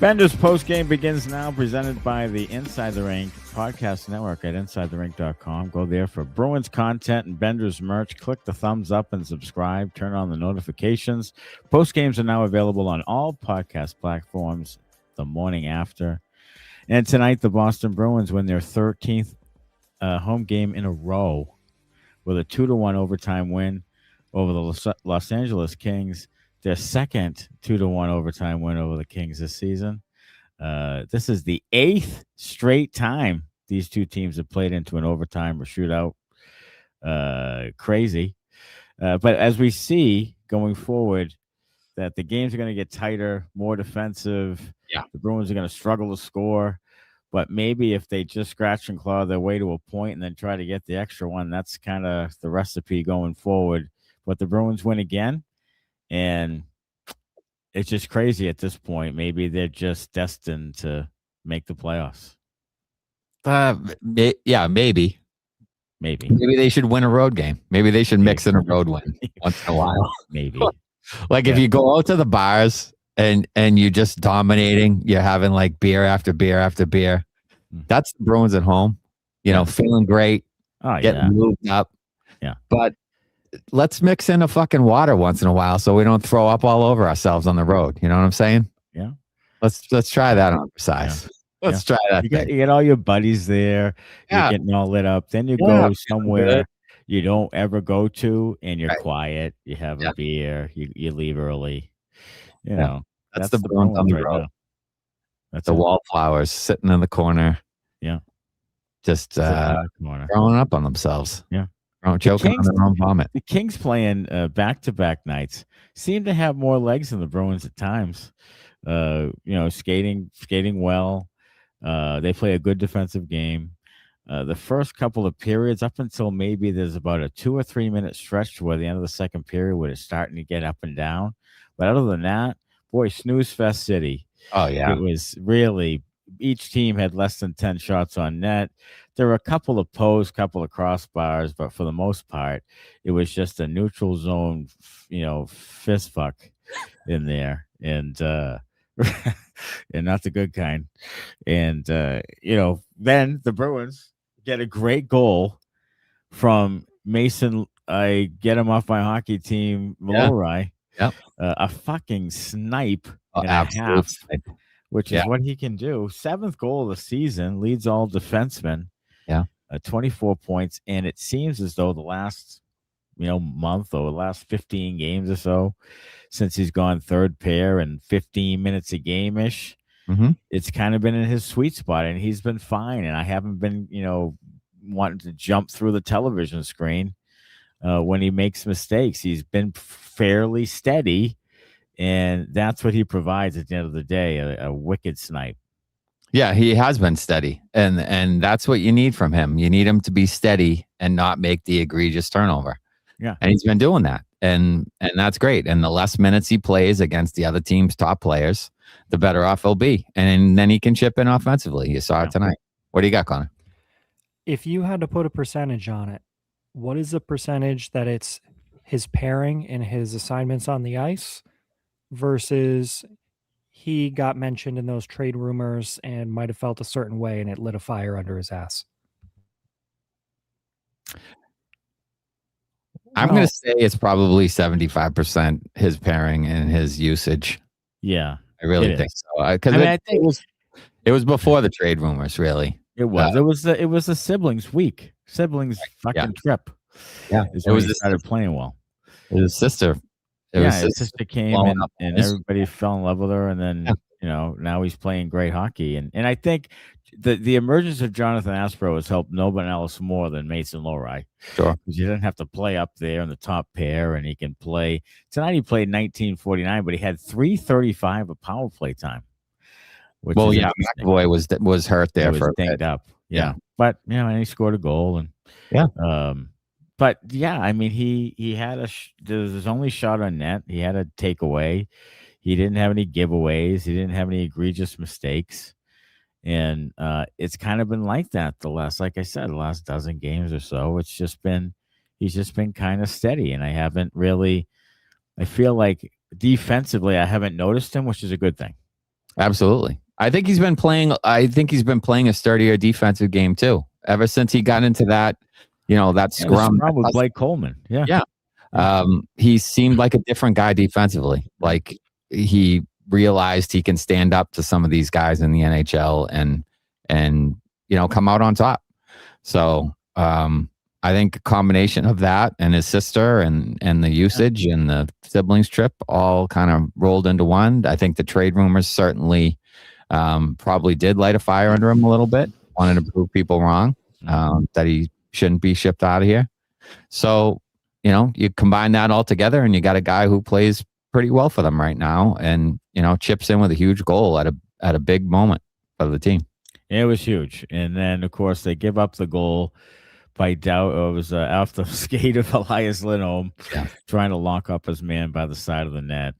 Benders postgame begins now, presented by the Inside the Rink podcast network at InsideTheRink.com. Go there for Bruins content and Benders merch. Click the thumbs up and subscribe. Turn on the notifications. Postgames are now available on all podcast platforms the morning after. And tonight, the Boston Bruins win their 13th home game in a row with a 2-1 overtime win over the Los Angeles Kings. Their second 2-1 overtime win over the Kings this season. This is the 8th straight time these two teams have played into an overtime or shootout. Crazy. But as we see going forward, that the games are going to get tighter, more defensive. Yeah. The Bruins are going to struggle to score. But maybe if they just scratch and claw their way to a point and then try to get the extra one, that's kind of the recipe going forward. But the Bruins win again. And it's just crazy at this point. Maybe they're just destined to make the playoffs. Yeah, maybe. Maybe they should win a road game. Maybe they should mix in a road win once in a while. Maybe. If you go out to the bars and you're just dominating, you're having like beer after beer after beer. That's the Bruins at home. You know, feeling great, getting moved up. Yeah. But let's mix in a fucking water once in a while so we don't throw up all over ourselves on the road. You know what I'm saying? Yeah. Let's try that on the size. Yeah. Let's try that. You get all your buddies there. You're getting all lit up. Then you go somewhere you don't ever go to, and you're quiet. You have a beer. You leave early. You know, that's the Bruins on the road. That's the wallflowers sitting in the corner. Yeah. Just throwing up on themselves. Yeah. Choking on their own vomit. The Kings playing back-to-back nights seem to have more legs than the Bruins at times. Skating well. They play a good defensive game. The first couple of periods, up until maybe there's about a 2 or 3 minute stretch toward the end of the second period where it's starting to get up and down. But other than that, boy, snooze fest city. Oh, yeah. It was really, each team had less than 10 shots on net. There were a couple of posts, couple of crossbars, but for the most part, it was just a neutral zone, fist fuck in there. And and not the good kind. And, then the Bruins get a great goal from Mason. I get him off my hockey team, Lohrei. Yep. A fucking snipe and a half, which is what he can do. 7th goal of the season, leads all defensemen. Yeah. 24 points. And it seems as though the last, month or the last 15 games or so, since he's gone third pair and 15 minutes a game-ish, it's kind of been in his sweet spot, and he's been fine. And I haven't been, wanting to jump through the television screen when he makes mistakes. He's been fairly steady, and that's what he provides at the end of the day, a wicked snipe. Yeah, he has been steady, and that's what you need from him. You need him to be steady and not make the egregious turnover. Yeah, and he's been doing that, and that's great. And the less minutes he plays against the other team's top players, the better off he'll be. And then he can chip in offensively. You saw it tonight. What do you got, Connor? If you had to put a percentage on it, what is the percentage that it's his pairing and his assignments on the ice versus he got mentioned in those trade rumors and might have felt a certain way and it lit a fire under his ass? I'm going to say it's probably 75% his pairing and his usage. Yeah, I really think so. I think it was before the trade rumors, really. It was. It was the siblings week. Siblings fucking trip. Yeah, it was. Started playing well. His sister. His sister came and everybody fell in love with her, and then now he's playing great hockey. And I think the emergence of Jonathan Aspro has helped no one else more than Mason Lohrei. Sure, because he doesn't have to play up there in the top pair, and he can play. Tonight he played 19:49, but he had 3:35 of power play time. McAvoy was hurt there for a bit. Up. Yeah, but and he scored a goal, and but yeah, I mean he had his only shot on net. He had a takeaway. He didn't have any giveaways. He didn't have any egregious mistakes. And it's kind of been like that the last dozen games or so. He's just been kind of steady. And I feel like defensively, I haven't noticed him, which is a good thing. Absolutely. I think he's been playing a sturdier defensive game too. Ever since he got into that, that scrum. With Blake Coleman. Yeah. Yeah. He seemed like a different guy defensively. Like he realized he can stand up to some of these guys in the NHL and come out on top. So I think a combination of that and his sister and the usage and the siblings trip all kind of rolled into one. I think the trade rumors certainly probably did light a fire under him a little bit. Wanted to prove people wrong, that he shouldn't be shipped out of here. So, you combine that all together and you got a guy who plays pretty well for them right now and, chips in with a huge goal at a big moment for the team. It was huge. And then, of course, they give up the goal by doubt. It was off the skate of Elias Lindholm trying to lock up his man by the side of the net.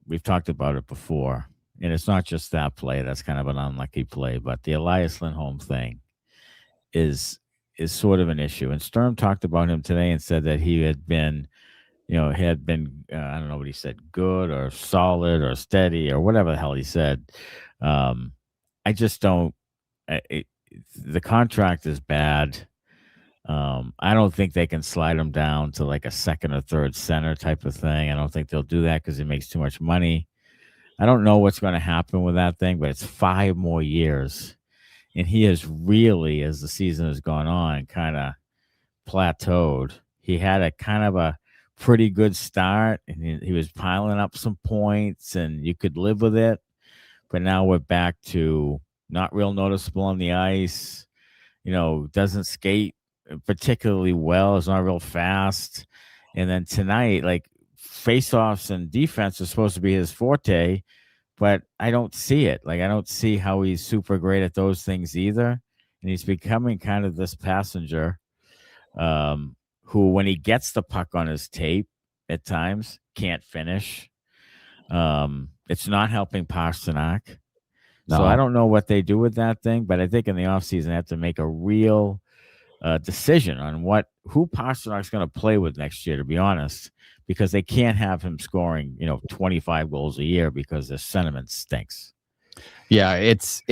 We've talked about it before, and it's not just that play. That's kind of an unlucky play, but the Elias Lindholm thing is sort of an issue. And Sturm talked about him today and said that he had been, I don't know what he said, good or solid or steady or whatever the hell he said. I just don't. The contract is bad. I don't think they can slide him down to like a second or third center type of thing. I don't think they'll do that because he makes too much money. I don't know what's going to happen with that thing, but it's 5 more years. And he has really, as the season has gone on, kind of plateaued. He had a kind of a pretty good start, and he was piling up some points, and you could live with it. But now we're back to not real noticeable on the ice. Doesn't skate particularly well. It's not real fast. And then tonight, like faceoffs and defense is supposed to be his forte, but I don't see it. Like I don't see how he's super great at those things either. And he's becoming kind of this passenger who, when he gets the puck on his tape at times, can't finish. It's not helping Pastrnak. No. So I don't know what they do with that thing, but I think in the offseason they have to make a real decision on who Pasternak's going to play with next year, to be honest, because they can't have him scoring, 25 goals a year because the sentiment stinks. Yeah, it's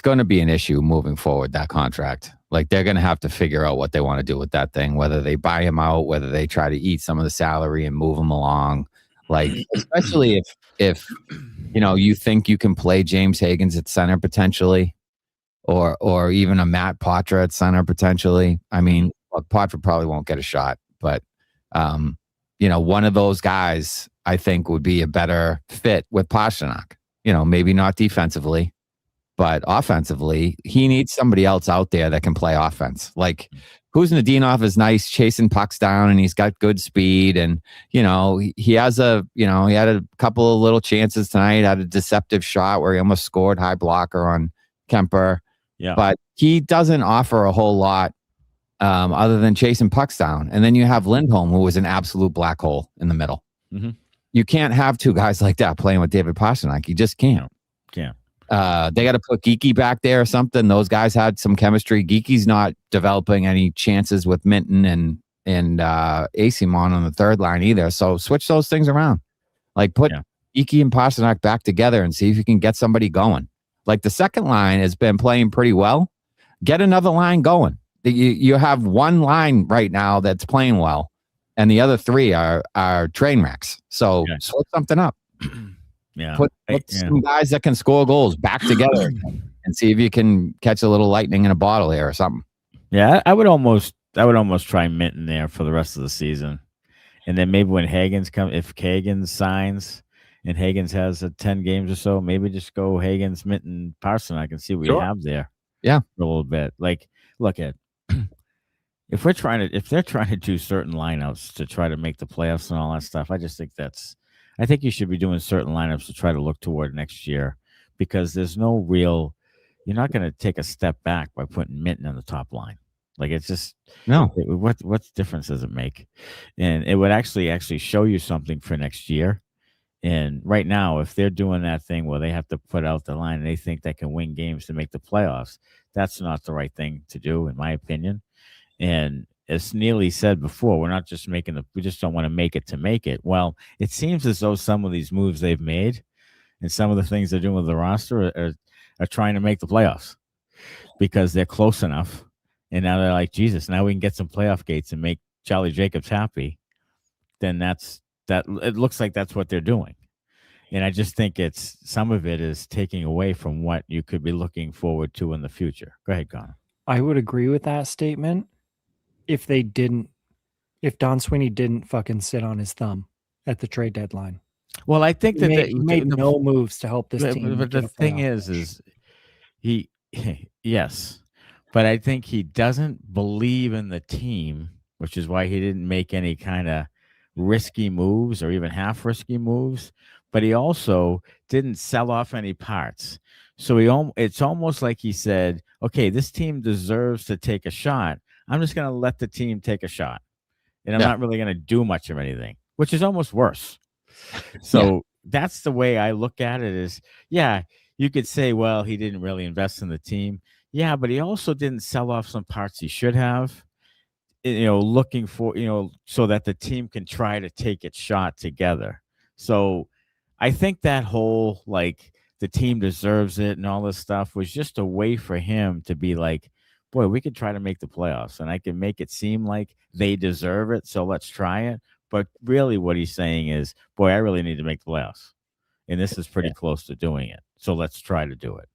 going to be an issue moving forward, that contract. Like they're going to have to figure out what they want to do with that thing, whether they buy him out, whether they try to eat some of the salary and move him along. Like, especially if you think you can play James Higgins at center potentially, or even a Matt Poitras at center potentially. I mean, Poitras probably won't get a shot, but one of those guys I think would be a better fit with Pastrnak. Maybe not defensively, but offensively, he needs somebody else out there that can play offense. Like Kuznetsov is nice chasing pucks down, and he's got good speed, and he has he had a couple of little chances tonight. Had a deceptive shot where he almost scored, high blocker on Kemper. Yeah, but he doesn't offer a whole lot other than chasing pucks down. And then you have Lindholm, who was an absolute black hole in the middle. Mm-hmm. You can't have two guys like that playing with David Pastrnak. You just can't. Yeah. They got to put Geekie back there or something. Those guys had some chemistry. Geekie's not developing any chances with Minton and Eyssimont on the third line either. So switch those things around. Like put Geekie and Pastrnak back together and see if you can get somebody going. Like the second line has been playing pretty well. Get another line going. You have one line right now that's playing well, and the other 3 are train wrecks. So switch something up. Yeah, put some guys that can score goals back together and see if you can catch a little lightning in a bottle here or something. Yeah, I would almost try Minton there for the rest of the season, and then maybe when if Higgins signs and Higgins has 10 games or so, maybe just go Higgins, Minton, Pastrnak and see what you have there. Yeah, for a little bit. Like, look at if they're trying to do certain lineups to try to make the playoffs and all that stuff. I just think I think you should be doing certain lineups to try to look toward next year, because there's no real. You're not going to take a step back by putting Minton on the top line. Like it's just no. What difference does it make? And it would actually show you something for next year. And right now, if they're doing that thing where they have to put out the line and they think they can win games to make the playoffs, that's not the right thing to do, in my opinion. And as Neely said before, we're not just we just don't want to make it to make it. Well, it seems as though some of these moves they've made and some of the things they're doing with the roster are trying to make the playoffs because they're close enough. And now they're like, Jesus, now we can get some playoff gates and make Charlie Jacobs happy. Then it looks like that's what they're doing. And I just think some of it is taking away from what you could be looking forward to in the future. Go ahead, Connor. I would agree with that statement if Don Sweeney didn't fucking sit on his thumb at the trade deadline. Well, I think that he made no moves to help this team. But the thing is he yes, but I think he doesn't believe in the team, which is why he didn't make any kind of risky moves or even half risky moves. But he also didn't sell off any parts. So it's almost like he said, okay, this team deserves to take a shot. I'm just going to let the team take a shot. And I'm not really going to do much of anything, which is almost worse. So that's the way I look at it is, you could say, well, he didn't really invest in the team. Yeah, but he also didn't sell off some parts he should have, looking for, so that the team can try to take its shot together. So I think that whole, like, the team deserves it and all this stuff was just a way for him to be like, boy, we could try to make the playoffs and I can make it seem like they deserve it. So let's try it. But really what he's saying is, boy, I really need to make the playoffs. And this is pretty close to doing it. So let's try to do it.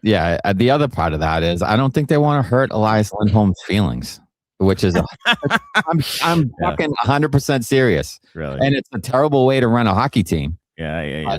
The other part of that is I don't think they want to hurt Elias Lindholm's feelings, which is I'm fucking 100% serious. Really? And it's a terrible way to run a hockey team. Yeah.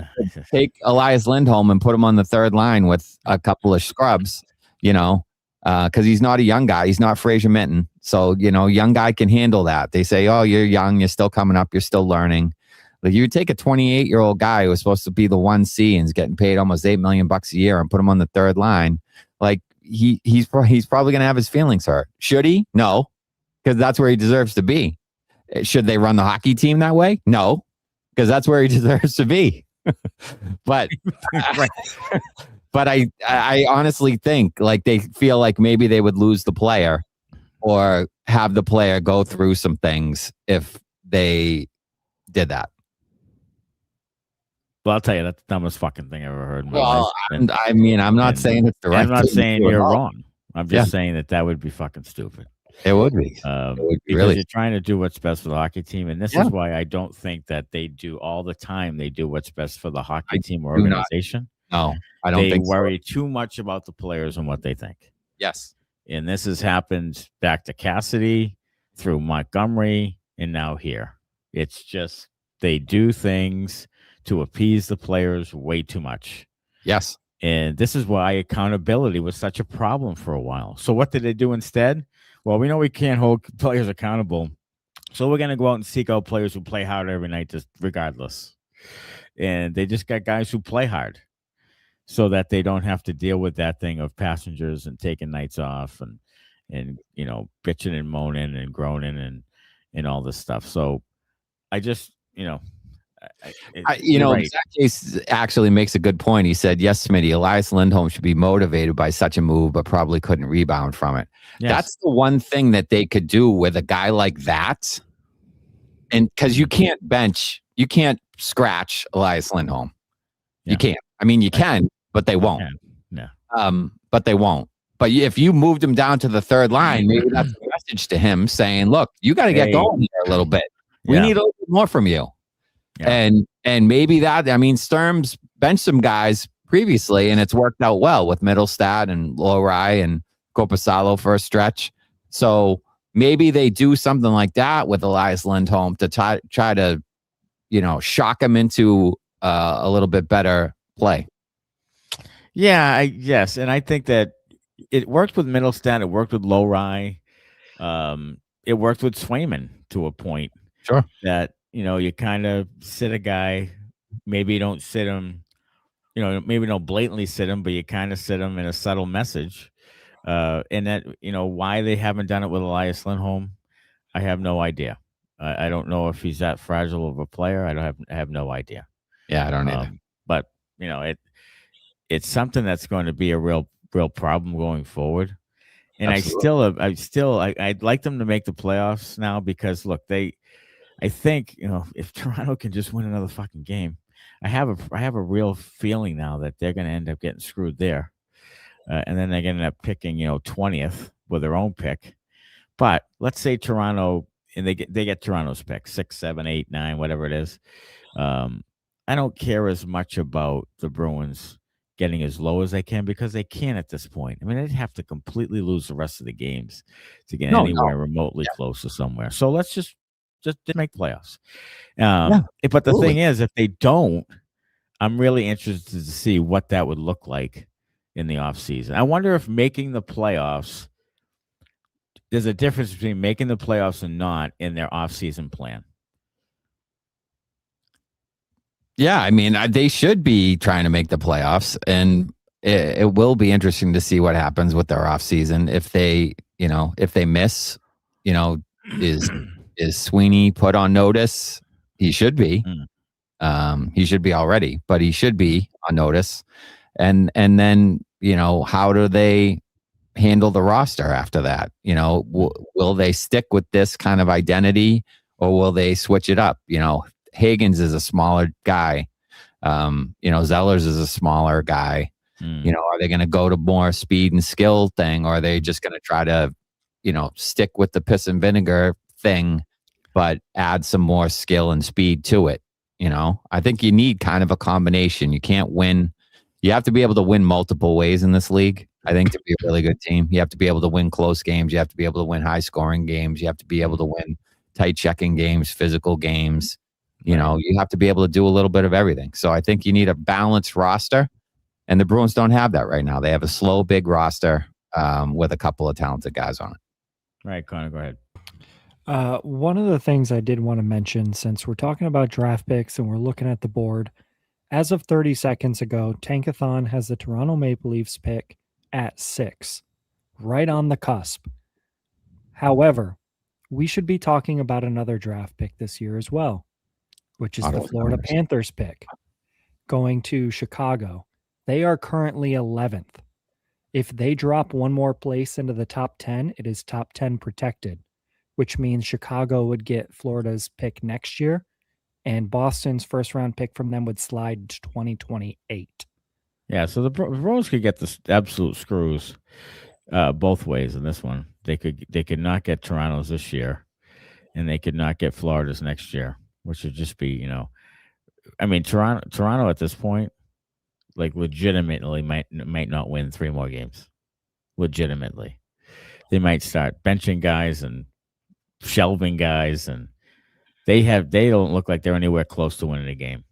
Take Elias Lindholm and put him on the third line with a couple of scrubs, because he's not a young guy. He's not Fraser Minton. So, young guy can handle that. They say, oh, you're young. You're still coming up. You're still learning. Like, you take a 28-year-old guy who was supposed to be the 1C and is getting paid almost $8 million a year and put him on the third line. Like, he's probably going to have his feelings hurt. Should he? No, because that's where he deserves to be. Should they run the hockey team that way? No, because that's where he deserves to be. But but I honestly think like they feel like maybe they would lose the player or have the player go through some things if they did that. Well, I'll tell you, that's the dumbest fucking thing I've ever heard in my life. I'm not saying it's the right. I'm not saying you're wrong. I'm just saying that would be fucking stupid. It would be. Because you're trying to do what's best for the hockey team. And this is why I don't think that they do all the time. They do what's best for the hockey team or organization. No, I don't think they worry too much about the players and what they think. Yes. And this has happened back to Cassidy, through Montgomery, and now here. It's just they do things to appease the players way too much. Yes. And this is why accountability was such a problem for a while. So what did they do instead? Well, we know we can't hold players accountable. So we're going to go out and seek out players who play hard every night, just regardless. And they just got guys who play hard so that they don't have to deal with that thing of passengers and taking nights off and bitching and moaning and groaning and all this stuff. So I just, Zach Case actually makes a good point. He said, yes, Smitty, Elias Lindholm should be motivated by such a move, but probably couldn't rebound from it. Yes. That's the one thing that they could do with a guy like that. And because you can't scratch Elias Lindholm. Yeah. You can't. I mean, you can, but they won't. Yeah. But they won't. But if you moved him down to the third line, maybe that's a message to him saying, look, you got to get going here a little bit. We need a little bit more from you. Yeah. And maybe that, I mean, Sturm's benched some guys previously, and it's worked out well with Mittelstadt and Lohrei and Korpisalo for a stretch. So maybe they do something like that with Elias Lindholm to try to, shock him into a little bit better play. Yeah, yes. And I think that it worked with Mittelstadt. It worked with Lohrei. It worked with Swayman to a point. Sure. That, you kind of sit a guy, maybe you don't sit him, maybe don't blatantly sit him, but you kind of sit him in a subtle message. And that, why they haven't done it with Elias Lindholm, I have no idea. I don't know if he's that fragile of a player. I have no idea. Yeah, I don't either. But, it's something that's going to be a real problem going forward. And I'd like them to make the playoffs now because look, I think, if Toronto can just win another fucking game, I have a real feeling now that they're going to end up getting screwed there. And then they're going to end up picking, 20th with their own pick. But let's say Toronto, and they get Toronto's pick, 6, 7, 8, 9, whatever it is. I don't care as much about the Bruins getting as low as they can because they can at this point. I mean, they'd have to completely lose the rest of the games to get anywhere remotely close to somewhere. So let's just make playoffs. But the thing is, if they don't, I'm really interested to see what that would look like in the offseason. I wonder if making the playoffs, there's a difference between making the playoffs and not in their offseason plan. Yeah, I mean, they should be trying to make the playoffs, and it will be interesting to see what happens with their offseason. If they miss, is Sweeney put on notice? He should be. He should be already, but he should be on notice. And then, how do they handle the roster after that? Will they stick with this kind of identity, or will they switch it up? Hagens is a smaller guy. Zellers is a smaller guy. Are they going to go to more speed and skill thing, or are they just going to try to, stick with the piss and vinegar thing, but add some more skill and speed to it? I think you need kind of a combination. You can't win. You have to be able to win multiple ways in this league. I think to be a really good team, you have to be able to win close games. You have to be able to win high scoring games. You have to be able to win tight checking games, physical games. You have to be able to do a little bit of everything. So I think you need a balanced roster, and the Bruins don't have that right now. They have a slow, big roster with a couple of talented guys on it. Right, Connor, go ahead. One of the things I did want to mention, since we're talking about draft picks and we're looking at the board, as of 30 seconds ago, Tankathon has the Toronto Maple Leafs pick at 6, right on the cusp. However, we should be talking about another draft pick this year as well, which is the Florida Panthers pick going to Chicago. They are currently 11th. If they drop one more place into the top 10, it is top 10 protected, which means Chicago would get Florida's pick next year, and Boston's first-round pick from them would slide to 2028. Yeah, so the Bruins could get the absolute screws both ways in this one. They could not get Toronto's this year, and they could not get Florida's next year, which would just be, I mean, Toronto at this point, like legitimately might not win 3 more games. Legitimately, they might start benching guys and shelving guys, and they don't look like they're anywhere close to winning a game,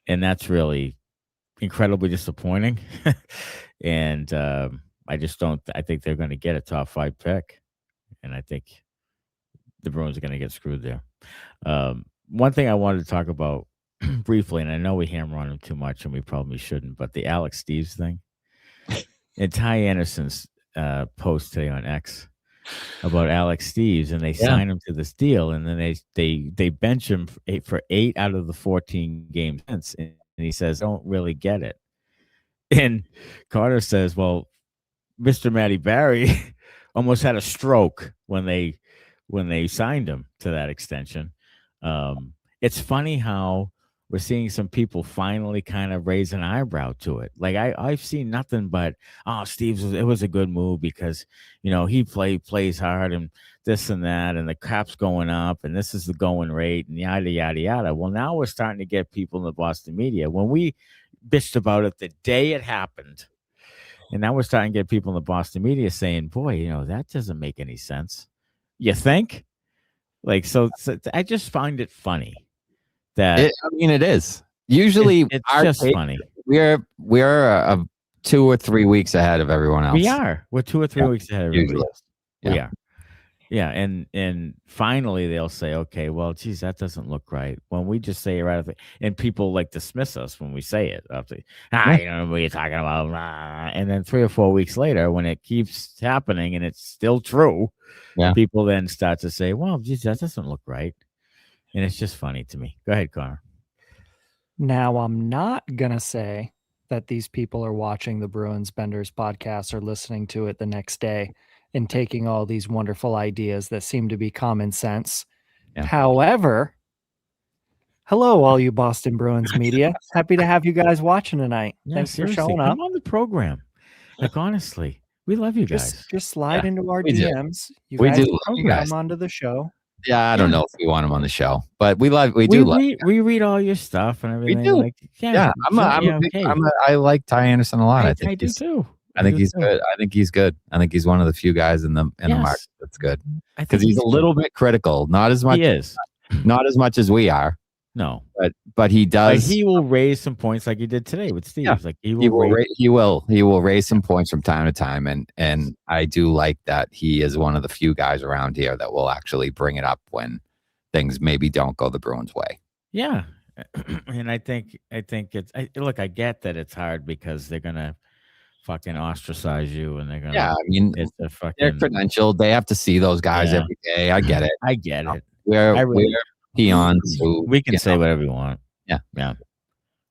and that's really incredibly disappointing. And I think they're going to get a top 5 pick, and I think the Bruins are going to get screwed there. One thing I wanted to talk about briefly, and I know we hammer on him too much, and we probably shouldn't, but the Alex Steves thing. And Ty Anderson's post today on X about Alex Steves, and they sign him to this deal, and then they bench him for 8 out of the 14 games, and he says, "Don't really get it." And Carter says, "Well, Mr. Matty Barry almost had a stroke when they signed him to that extension." It's funny how we're seeing some people finally kind of raise an eyebrow to it. Like I've seen nothing but, Steve's, it was a good move because, he plays hard and this and that, and the cap's going up, and this is the going rate, and yada, yada, yada. Well, now we're starting to get people in the Boston media. When we bitched about it the day it happened, and now we're starting to get people in the Boston media saying, boy, that doesn't make any sense. You think? Like, so I just find it funny. It is. Usually it's just funny. We're 2 or 3 weeks ahead of everyone else. We are. We're 2 or 3 weeks ahead of everybody else. We are. Yeah, and finally they'll say, okay, well, geez, that doesn't look right. When we just say it right away, and people like dismiss us when we say it. You know what you're talking about. And then 3 or 4 weeks later, when it keeps happening and it's still true, people then start to say, well, geez, that doesn't look right. And it's just funny to me. Go ahead, Connor. Now, I'm not going to say that these people are watching the Bruins Benders podcast or listening to it the next day and taking all these wonderful ideas that seem to be common sense. Yeah. However, hello, all you Boston Bruins media. Happy to have you guys watching tonight. Yeah, Thanks seriously. for showing up. Come on the program. Like, honestly, we love you guys. Just slide into our we do. DMs. We do love you guys. Come onto the show. Yeah, I don't know if we want him on the show, but we do. We read all your stuff and everything. We do. Like, yeah, I like Ty Anderson a lot. I think I do too. I think he's good. I think he's good. I think he's one of the few guys in the market that's good, because he's a little bit critical. Not as much. He is. Not as much as we are. No, but he does. Like, he will raise some points like he did today with Steve. Yeah. Like he will raise some points from time to time, and I do like that he is one of the few guys around here that will actually bring it up when things maybe don't go the Bruins' way. Yeah, and I think it's. Look, I get that it's hard because they're gonna fucking ostracize you, and they're gonna. Yeah, I mean, they're credentialed. They have to see those guys every day. I get it. I get it. We're peons who we can say whatever we want. Yeah.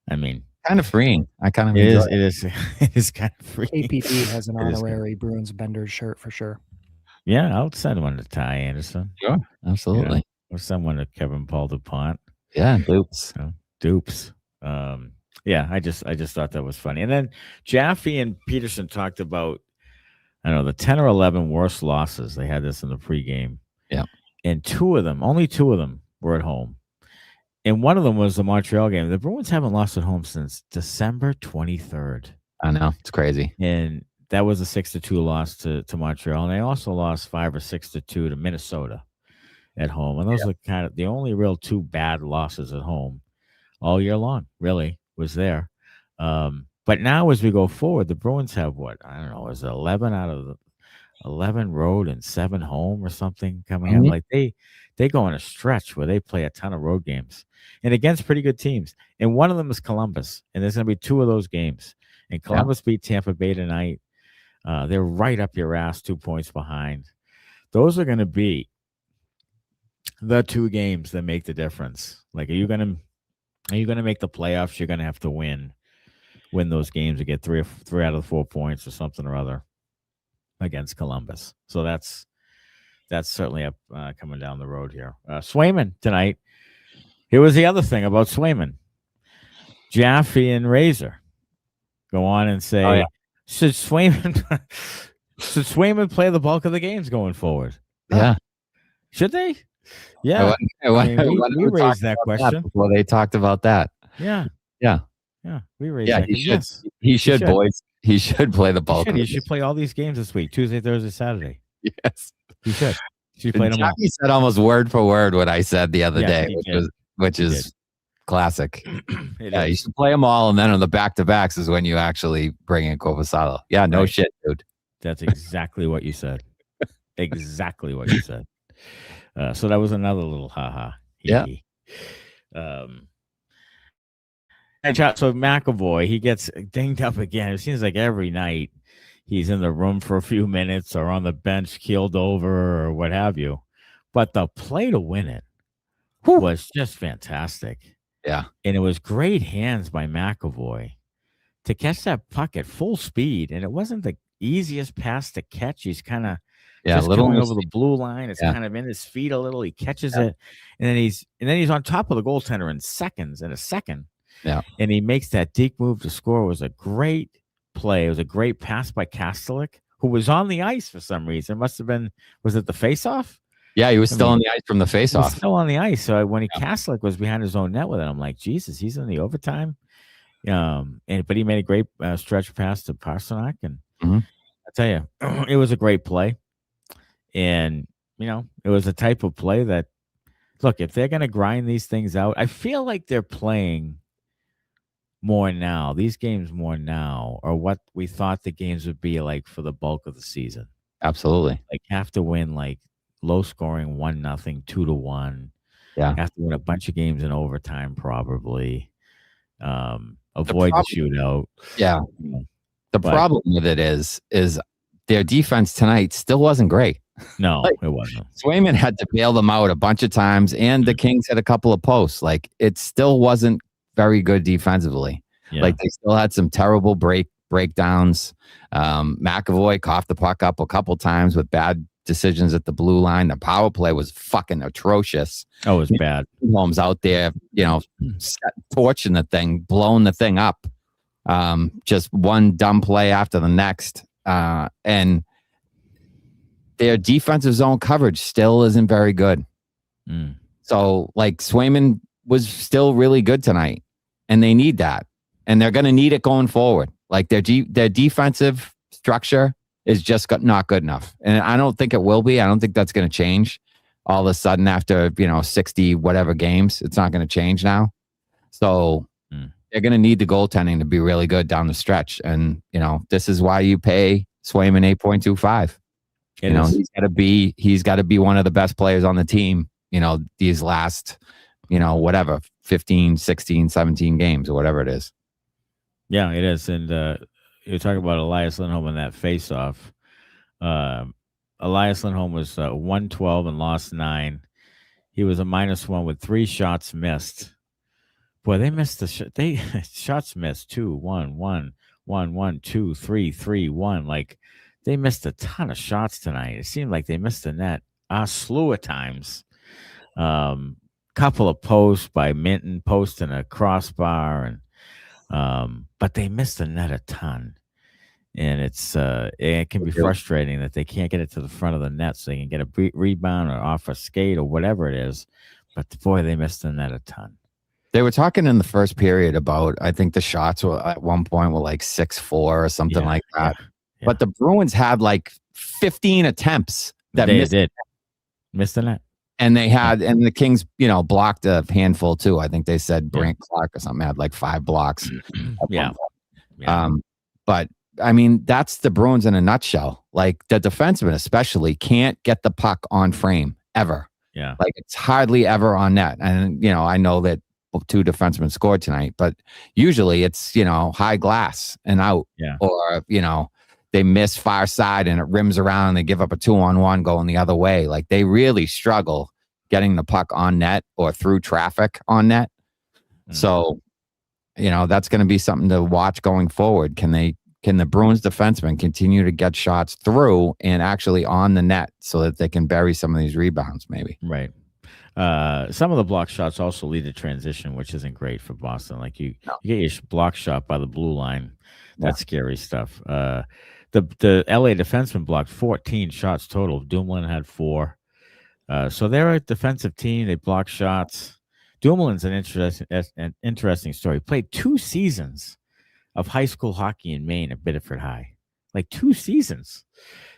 I mean, kind of freeing. I kind of it is. It is kind of freeing. KPP has an honorary Bruins Benders shirt for sure. Yeah, I'll send one to Ty Anderson. Sure, absolutely. Or someone to Kevin Paul DuPont. Yeah, dupes. Yeah, I just thought that was funny. And then Jaffe and Peterson talked about, I don't know, the 10 or 11 worst losses. They had this in the pregame. Yeah. And only two of them were at home. And one of them was the Montreal game. The Bruins haven't lost at home since December 23rd. I know. It's crazy. And that was a 6-2 loss to Montreal. And they also lost 5 or 6-2 to Minnesota at home. And those are kind of the only real two bad losses at home all year long, really, was there. But now as we go forward, the Bruins have what? I don't know, is it 11 out of the 11 road and 7 home or something coming out? Like they go on a stretch where they play a ton of road games and against pretty good teams. And one of them is Columbus. And there's going to be 2 of those games. And Columbus beat Tampa Bay tonight. They're right up your ass, 2 points behind. Those are going to be the 2 games that make the difference. Like, are you going to make the playoffs? You're going to have to win those games to get 3 out of the 4 points or something or other against Columbus. So that's certainly up coming down the road here. Swayman tonight. Here was the other thing about Swayman. Jaffe and Razor go on and say, should Swayman play the bulk of the games going forward? Yeah. Should they? Yeah. We raised that question before they talked about that. Yeah. We raised that. He should, boys. He should play the bulk. He should play all these games this week: Tuesday, Thursday, Saturday. Yes, he should. He played them all. He said almost word for word what I said the other day, which is classic. You should play them all, and then on the back-to-backs is when you actually bring in Korpisalo. Yeah, no shit, dude. That's exactly what you said. Exactly what you said. So that was another little ha-ha. Yeah. So McAvoy, he gets dinged up again. It seems like every night he's in the room for a few minutes or on the bench, keeled over or what have you. But the play to win it was just fantastic. Yeah. And it was great hands by McAvoy to catch that puck at full speed. And it wasn't the easiest pass to catch. He's kind of just going over the blue line. It's kind of in his feet a little. He catches it. And then he's on top of the goaltender in a second. Yeah. And he makes that deep move to score. It was a great play. It was a great pass by Kastelic, who was on the ice for some reason. Was it the face-off? Yeah, he was still on the ice from the face-off. Still on the ice. So when Kastelic was behind his own net with it, I'm like, Jesus, he's in the overtime. But he made a great stretch pass to Pastrnak. And I tell you, it was a great play. And, it was a type of play that, look, if they're going to grind these things out, I feel like they're playing more now. These games more now are what we thought the games would be like for the bulk of the season. Absolutely. Like, have to win like low scoring 1-0, 2-1. Yeah. Have to win a bunch of games in overtime probably. Avoid the shootout. Yeah. The problem with it is their defense tonight still wasn't great. No, it wasn't. Swayman had to bail them out a bunch of times, and the Kings had a couple of posts. Like, it still wasn't very good defensively. Yeah. Like, they still had some terrible break breakdowns. McAvoy coughed the puck up a couple times with bad decisions at the blue line. The power play was fucking atrocious. Oh, it was bad. Holmes out there, torching the thing, blowing the thing up. Just one dumb play after the next. And their defensive zone coverage still isn't very good. So, like, Swayman was still really good tonight, and they need that. And they're going to need it going forward. Like, their defensive structure is just not good enough. And I don't think it will be. I don't think that's going to change all of a sudden after, 60 whatever games. It's not going to change now. So they're going to need the goaltending to be really good down the stretch. And, this is why you pay Swayman 8.25. He's got to be one of the best players on the team, these last, 15, 16, 17 games or whatever it is. Yeah, it is. And you're talking about Elias Lindholm in that face-off. Elias Lindholm was 112 and lost 9. He was a -1 with 3 shots missed. Boy, they missed the shots missed 2, 1, 1, 1, 1, 2, 3, 3, 1. Like, they missed a ton of shots tonight. It seemed like they missed the net a slew of times. Couple of posts by Minton, post and a crossbar, and but they missed the net a ton. And it can be frustrating that they can't get it to the front of the net so they can get a rebound or off a skate or whatever it is. But boy, they missed the net a ton. They were talking in the first period about, I think the shots were at one point were like 6-4 or something like that. Yeah. But the Bruins had like 15 attempts that missed the net. And they had, and the Kings, blocked a handful too. I think they said Brant Clark or something had like 5 blocks. Yeah. But I mean, that's the Bruins in a nutshell. Like, the defenseman especially can't get the puck on frame ever. Yeah. Like, it's hardly ever on net. And, I know that 2 defensemen scored tonight, but usually it's, high glass and out. Yeah. Or, they miss far side and it rims around and they give up a 2-on-1 going the other way. Like, they really struggle getting the puck on net or through traffic on net. So, that's going to be something to watch going forward. Can the Bruins defensemen continue to get shots through and actually on the net so that they can bury some of these rebounds maybe? Right. Some of the block shots also lead to transition, which isn't great for Boston. Like, you get your block shot by the blue line. That's scary stuff. The LA defenseman blocked 14 shots total. Dumoulin had 4. So they're a defensive team. They block shots. Dumoulin's an interesting story. He played 2 seasons of high school hockey in Maine at Biddeford High. Like, 2 seasons.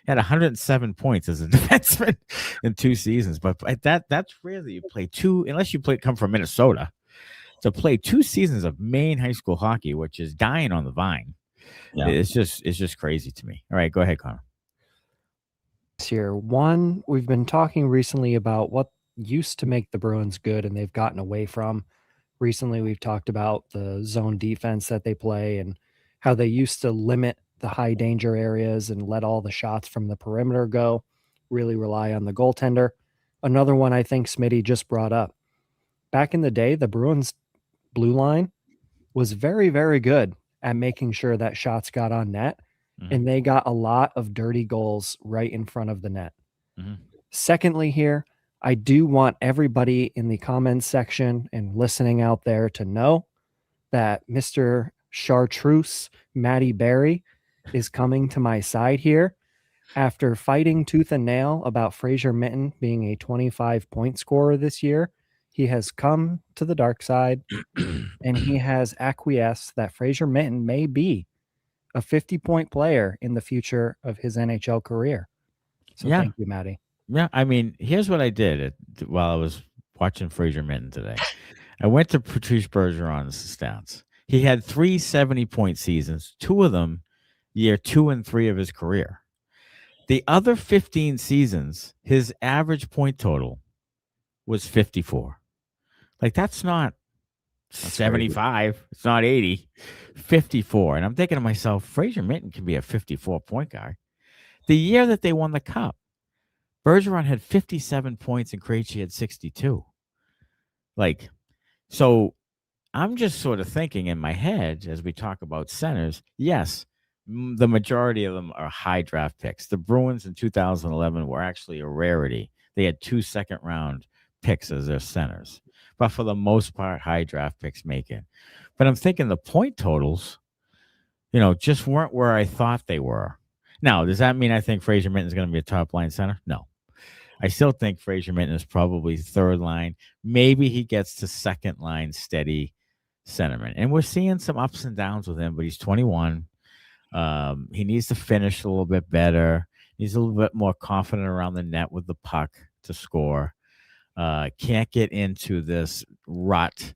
He had 107 points as a defenseman in 2 seasons. But that's rare that you play 2, unless you come from Minnesota, to play 2 seasons of Maine high school hockey, which is dying on the vine. Yeah. It's just crazy to me. All right, go ahead, Connor. Here, one, we've been talking recently about what used to make the Bruins good and they've gotten away from. Recently, we've talked about the zone defense that they play and how they used to limit the high danger areas and let all the shots from the perimeter go, really rely on the goaltender. Another one I think Smitty just brought up. Back in the day, the Bruins blue line was very, very good at making sure that shots got on net, and they got a lot of dirty goals right in front of the net. Secondly here, I do want everybody in the comments section and listening out there to know that Mr. Chartreuse Matty Berry is coming to my side here. After fighting tooth and nail about Fraser Minten being a 25-point scorer this year, he has come to the dark side and he has acquiesced that Fraser Minten may be a 50-point player in the future of his NHL career. So thank you, Matty. Yeah, I mean, here's what I did while I was watching Fraser Minten today. I went to Patrice Bergeron's stats. He had 3 70-point seasons, 2 of them year 2 and 3 of his career. The other 15 seasons, his average point total was 54. Like, that's not 75. Crazy. It's not 80. 54. And I'm thinking to myself, Fraser Minten can be a 54-point guy. The year that they won the Cup, Bergeron had 57 points and Krejci had 62. Like, so I'm just sort of thinking in my head as we talk about centers, yes, the majority of them are high draft picks. The Bruins in 2011 were actually a rarity. They had 2 second-round picks as their centers. But for the most part, high draft picks make it. But I'm thinking the point totals, just weren't where I thought they were. Now, does that mean I think Fraser Minton is going to be a top-line center? No. I still think Fraser Minton is probably third line. Maybe he gets to second line steady centerman. And we're seeing some ups and downs with him, but he's 21. He needs to finish a little bit better. He's a little bit more confident around the net with the puck to score. Can't get into this rut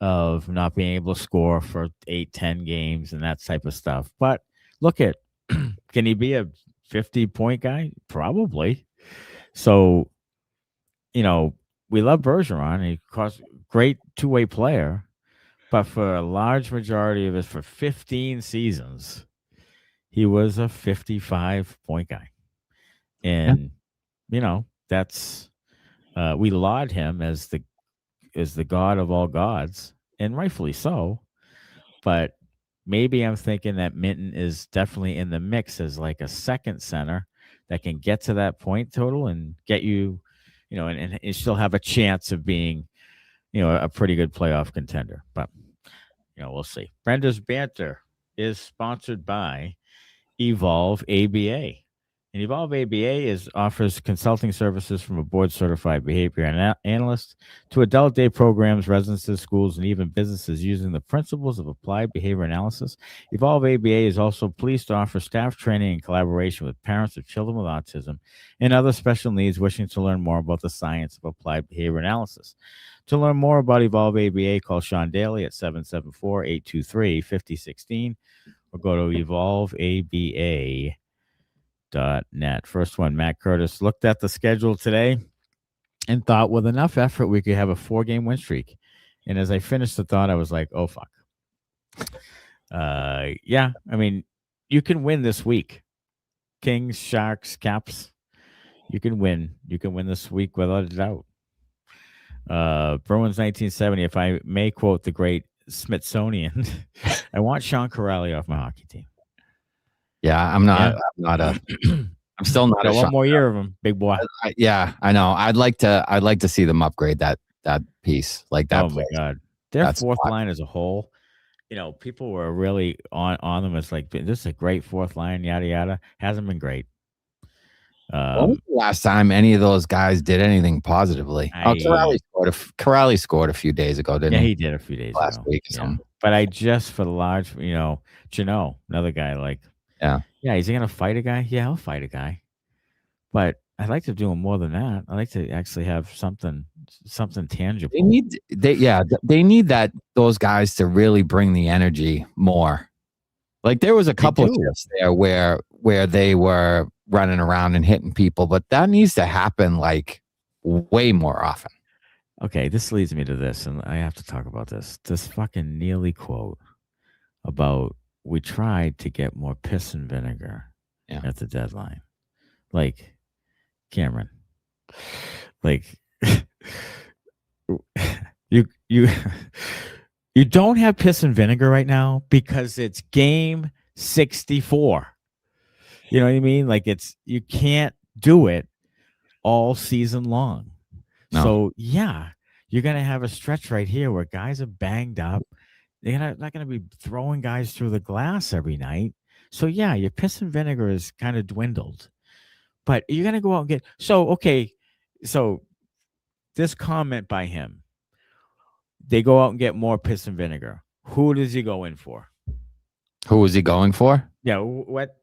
of not being able to score for 8-10 games and that type of stuff. But look at, can he be a 50-point guy? Probably. So, we love Bergeron. He cost great two-way player, but for a large majority of it, for 15 seasons, he was a 55-point guy. And, that's we laud him as the god of all gods, and rightfully so. But maybe I'm thinking that Minton is definitely in the mix as like a second center that can get to that point total and get you, and you still have a chance of being, a pretty good playoff contender. But, we'll see. Brenda's Banter is sponsored by Evolve ABA. And Evolve ABA offers consulting services from a board-certified behavior analyst to adult day programs, residences, schools, and even businesses using the principles of applied behavior analysis. Evolve ABA is also pleased to offer staff training in collaboration with parents of children with autism and other special needs wishing to learn more about the science of applied behavior analysis. To learn more about Evolve ABA, call Sean Daly at 774-823-5016 or go to evolveaba.net. First one, Matt Curtis looked at the schedule today and thought with enough effort we could have a 4-game win streak. And as I finished the thought, I was like, oh, fuck. Yeah, I mean, you can win this week. Kings, Sharks, Caps. You can win. You can win this week without a doubt. Bruins 1970, if I may quote the great Smithsonian, I want Sean Kuraly off my hockey team. Yeah, I'm still not. One more year of him, big boy. I know. I'd like to see them upgrade that piece, like that. Oh my god, their fourth line as a whole. People were really on them. It's like, this is a great fourth line. Yada yada. Hasn't been great. When was the last time any of those guys did anything positively? Kuraly scored a few days ago, didn't he? Yeah, he did a few days last ago. week or something. But I just, for the large, Jano, another guy, like, yeah, is he gonna fight a guy? Yeah, he'll fight a guy. But I'd like to do him more than that. I'd like to actually have something tangible. They need those guys to really bring the energy more. Like there was a couple of shifts there where they were running around and hitting people, but that needs to happen like way more often. Okay, this leads me to this, and I have to talk about this. This fucking Neely quote about we tried to get more piss and vinegar at the deadline. Like, Cameron, like you don't have piss and vinegar right now because it's game 64. You know what I mean? Like you can't do it all season long. No. So yeah, you're gonna have a stretch right here where guys are banged up. They're not gonna be throwing guys through the glass every night. So yeah, your piss and vinegar is kind of dwindled. But you're gonna go out and get so this comment by him. They go out and get more piss and vinegar. Who does he go in for? Who is he going for? Yeah, what?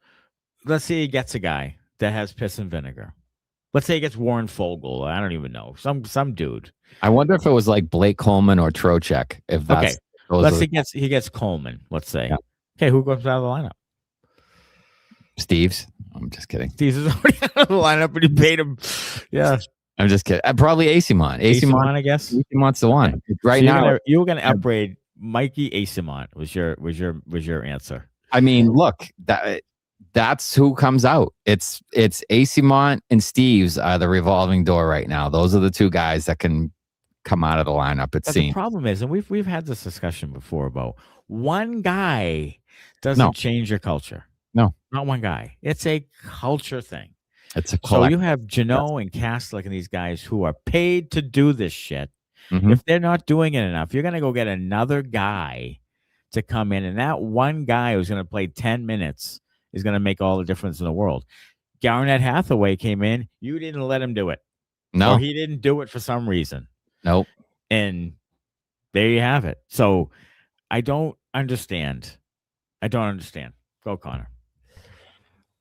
Let's say he gets a guy that has piss and vinegar. Let's say he gets Warren Fogle. I don't even know. Some dude. I wonder if it was like Blake Coleman or Trocheck. If that's let's say he gets Coleman. Let's say. Yeah. Okay, who goes out of the lineup? Steve's. I'm just kidding. Steve's is already out of the lineup, but he paid him. Yeah. I'm just kidding. Probably Eyssimont. Eyssimont, I guess. Eyssimont the one. Okay. Right now, you were going to upgrade Mikey. Eyssimont was your answer. I mean, look, that's who comes out. It's Eyssimont and Steve's are the revolving door right now. Those are the two guys that can come out of the lineup. It seems. The problem is, and we've had this discussion before about one guy doesn't change your culture. No. Not one guy. It's a culture thing. It's a So you have Joonas and Kastelic and these guys who are paid to do this shit. Mm-hmm. If they're not doing it enough, you're going to go get another guy to come in. And that one guy who's going to play 10 minutes is going to make all the difference in the world. Garnett Hathaway came in. You didn't let him do it. No. Or he didn't do it for some reason. Nope. And there you have it. So I don't understand. Go, Connor.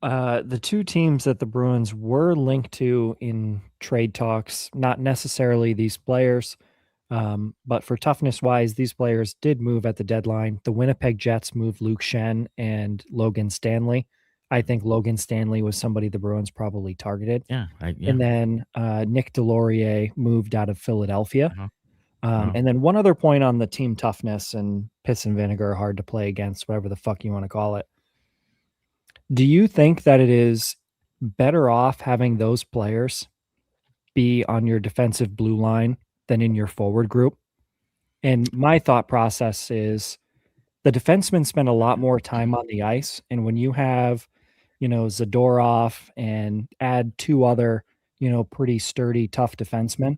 The two teams that the Bruins were linked to in trade talks, not necessarily these players, but for toughness-wise, these players did move at the deadline. The Winnipeg Jets moved Luke Schenn and Logan Stanley. I think Logan Stanley was somebody the Bruins probably targeted. Yeah. And then Nick Lohrei moved out of Philadelphia. Uh-huh. And then one other point on the team toughness and piss and vinegar, hard to play against, whatever the fuck you want to call it. Do you think that it is better off having those players be on your defensive blue line than in your forward group? And my thought process is the defensemen spend a lot more time on the ice. And when you have, Zadorov and add two other, pretty sturdy, tough defensemen,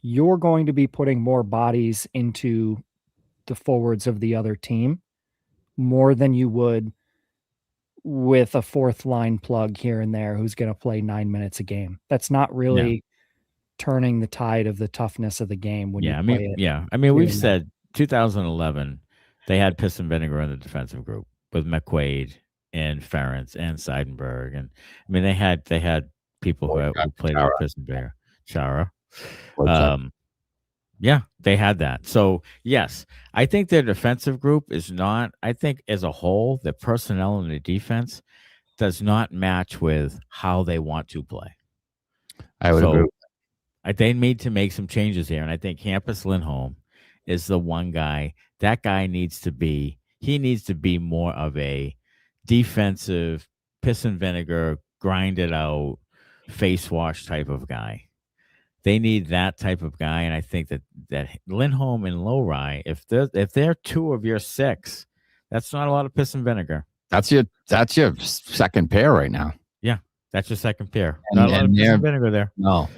you're going to be putting more bodies into the forwards of the other team more than you would with a fourth line plug here and there who's going to play 9 minutes a game. That's not really turning the tide of the toughness of the game when you play it. Yeah. I mean, we've said 2011, they had piss and vinegar in the defensive group with McQuaid and Ferentz and Seidenberg. And I mean, they had people who played with piss and vinegar. Chara. Yeah, they had that. So, yes, I think their defensive group is not, I think as a whole, the personnel in the defense does not match with how they want to play. I would agree. They need to make some changes here. And I think Hampus Lindholm is the one guy. That guy needs to be more of a defensive, piss and vinegar, grind it out, face wash type of guy. They need that type of guy, and I think that Lindholm and Lohrei, if they're two of your six, that's not a lot of piss and vinegar. That's your second pair right now. Yeah, that's your second pair. Not a lot of piss and vinegar there. No,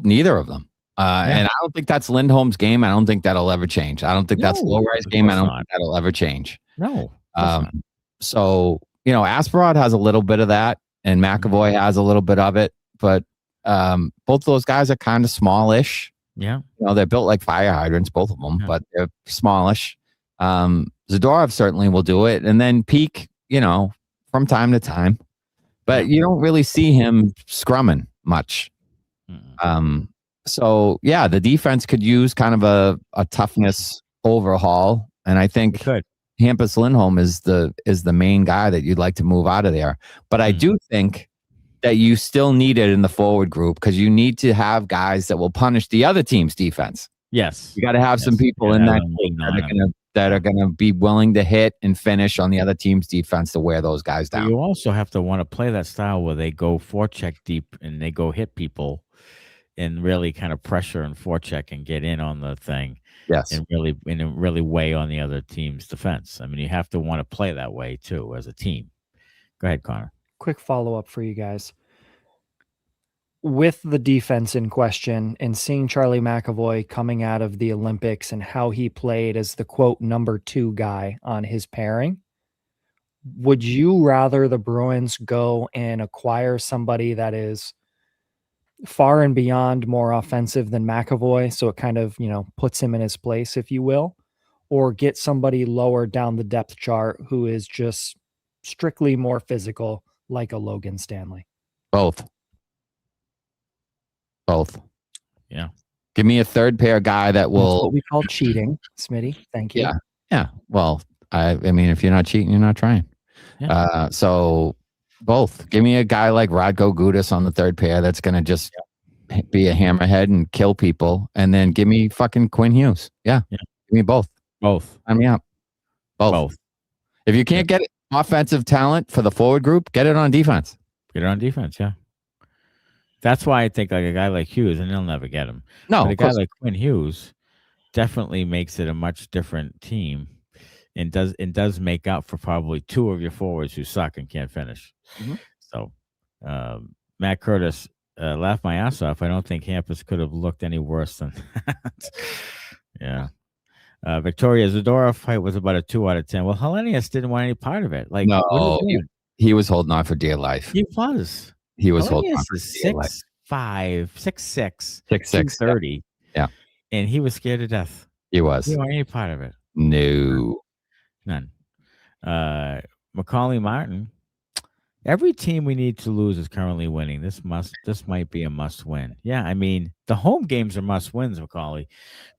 neither of them. And I don't think that's Lindholm's game. I don't think that'll ever change. I don't think that's Lohrai's game. I don't think that'll ever change. No. So Asperod has a little bit of that, and McAvoy has a little bit of it, but. Both those guys are kind of smallish. Yeah. They're built like fire hydrants, both of them, but they're smallish. Zadorov certainly will do it. And then Peeke, from time to time, but you don't really see him scrumming much. So yeah, the defense could use kind of a toughness overhaul. And I think Hampus Lindholm is the main guy that you'd like to move out of there. But I do think that you still need it in the forward group because you need to have guys that will punish the other team's defense. Yes. You got to have some people in that team that are gonna be willing to hit and finish on the other team's defense to wear those guys down. You also have to want to play that style where they go forecheck deep and they go hit people and really kind of pressure and forecheck and get in on the thing. Yes. And really weigh on the other team's defense. I mean, you have to want to play that way too as a team. Go ahead, Connor. Quick follow-up for you guys. With the defense in question and seeing Charlie McAvoy coming out of the Olympics and how he played as the quote number 2 guy on his pairing, would you rather the Bruins go and acquire somebody that is far and beyond more offensive than McAvoy, so it kind of, puts him in his place, if you will, or get somebody lower down the depth chart who is just strictly more physical, like a Logan Stanley? Both. Yeah. Give me a third pair guy that will. That's what we call cheating, Smitty. Thank you. Yeah. Well, I mean, if you're not cheating, you're not trying. Yeah. So both. Give me a guy like Radko Gudas on the third pair that's going to just be a hammerhead and kill people, and then give me fucking Quinn Hughes. Yeah. Give me both. I mean, both. If you can't get offensive talent for the forward group, get it on defense. Yeah. That's why I think like a guy like Hughes, and they'll never get him. No, but a guy like Quinn Hughes definitely makes it a much different team and does make up for probably two of your forwards who suck and can't finish. Mm-hmm. So, Matt Curtis laughed my ass off. I don't think Hampus could have looked any worse than that. Yeah. Victoria Zadorov fight was about a 2 out of 10. Well, Hellenius didn't want any part of it. Like, no, he was holding on for dear life. He was. He was holding on for dear 6'5", 6'6", 6'6", 230. Yeah. And he was scared to death. He was. He didn't want any part of it. No. None. Macaulay Martin. Every team we need to lose is currently winning. This might be a must win. Yeah, I mean, the home games are must wins, Macaulay,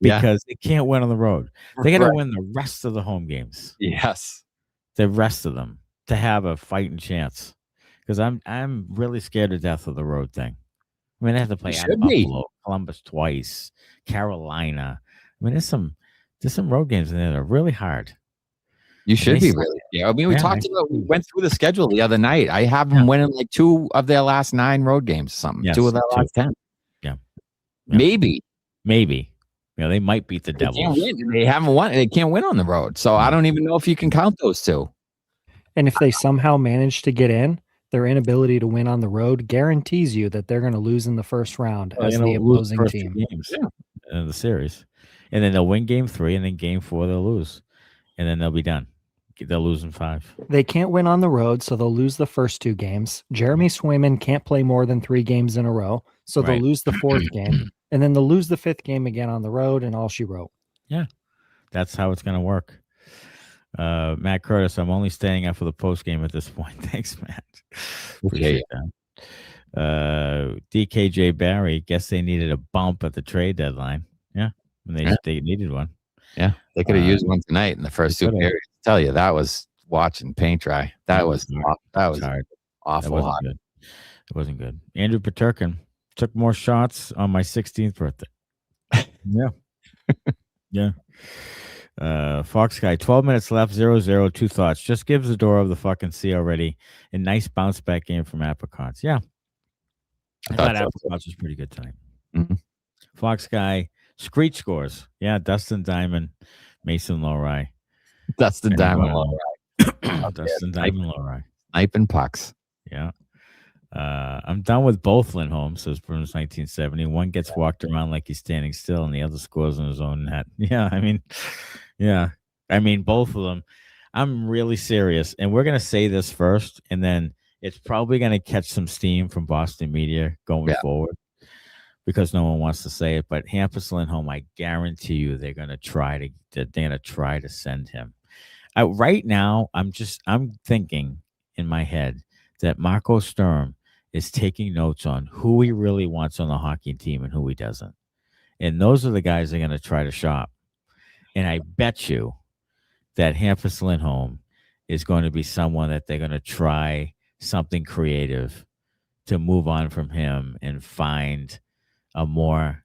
because they can't win on the road. They got to win the rest of the home games. Yes, the rest of them to have a fighting chance. Because I'm really scared to death of the road thing. I mean, I have to play at Buffalo, Columbus twice, Carolina. I mean, there's some road games in there that are really hard. You should be really. Yeah, I mean, we went through the schedule the other night. I have them winning like 2 of their last 9 road games or something. Yes, 2 of their last 10. Yeah. Maybe. You know, they might beat the Devils. They haven't won. They can't win on the road. So I don't even know if you can count those 2. And if they somehow manage to get in, their inability to win on the road guarantees you that they're going to lose in the first round as the opposing team. In the series. And then they'll win game 3, and then game 4 they'll lose. And then they'll be done. They'll lose in 5. They can't win on the road, so they'll lose the first 2 games. Jeremy Swayman can't play more than 3 games in a row, so they'll lose the 4th game. And then they'll lose the 5th game again on the road, and all she wrote. Yeah, that's how it's going to work. Matt Curtis, I'm only staying up for the post game at this point. Thanks, Matt. Appreciate that. DKJ Barry, guess they needed a bump at the trade deadline. Yeah, they needed one. Yeah, they could have used one tonight in the first 2 periods. Tell you, that was watching paint dry. That was hard. Awful hot. Good. It wasn't good. Andrew Peterkin took more shots on my 16th birthday. Yeah. Yeah. Fox guy, 12 minutes left, 0-0, 2 thoughts. Just gives the door of the fucking C already. A nice bounce back game from Apricots. Yeah. I thought Apricots was pretty good tonight. Mm-hmm. Fox guy, Screech scores. Yeah, Dustin Diamond, Mason Lohrei. Dustin Diamond Lohrei. Dustin Diamond Lohrei. Sniping pucks. Yeah. I'm done with both Lindholm, says Bruins 1970. One gets walked around like he's standing still, and the other scores in his own net. Yeah, I mean, both of them. I'm really serious, and we're going to say this first, and then it's probably going to catch some steam from Boston media going forward because no one wants to say it. But Hampus Lindholm, I guarantee you, they're going to try to send him. Right now, I'm thinking in my head that Marco Sturm is taking notes on who he really wants on the hockey team and who he doesn't. And those are the guys they're going to try to shop. And I bet you that Hampus Lindholm is going to be someone that they're going to try something creative to move on from him and find a more,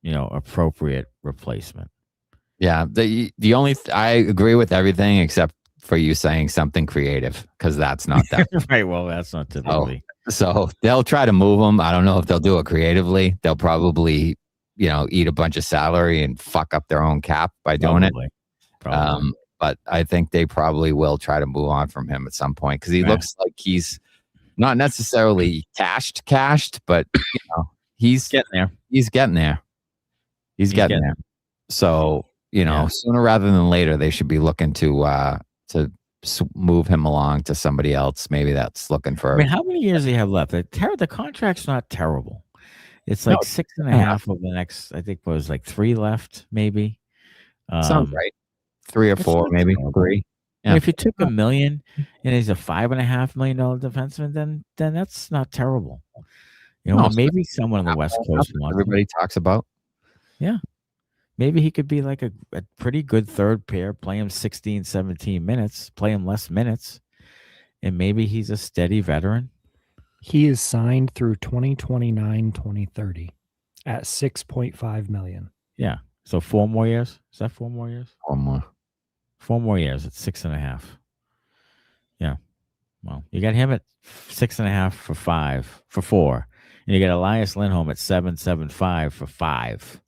appropriate replacement. Yeah. The only, I agree with everything except for you saying something creative, because that's not that. Right. Well, that's not typically. So they'll try to move them. I don't know if they'll do it creatively. They'll probably, eat a bunch of salary and fuck up their own cap by doing it. Probably. But I think they probably will try to move on from him at some point, because he looks like he's not necessarily cashed, but he's getting there. He's getting there. So, sooner rather than later, they should be looking to move him along to somebody else. Maybe that's looking for. I mean, how many years do you have left? The contract's not terrible. It's like 6.5 of the next. I think was like 3 left, maybe. Sounds right. 3 or 4, maybe 3. Yeah. If you took $1 million and he's a $5.5 million defenseman, then that's not terrible. Maybe someone on the West Coast wants. Everybody talks about. Yeah. Maybe he could be like a pretty good third pair, play him 16, 17 minutes, play him less minutes, and maybe he's a steady veteran. He is signed through 2029, 2030 at $6.5 million. Yeah. So 4 more years? Is that 4 more years? 4 more. 4 more years at 6.5. Yeah. Well, you got him at 6.5 for 4. And you got Elias Lindholm at 7.75 for 5.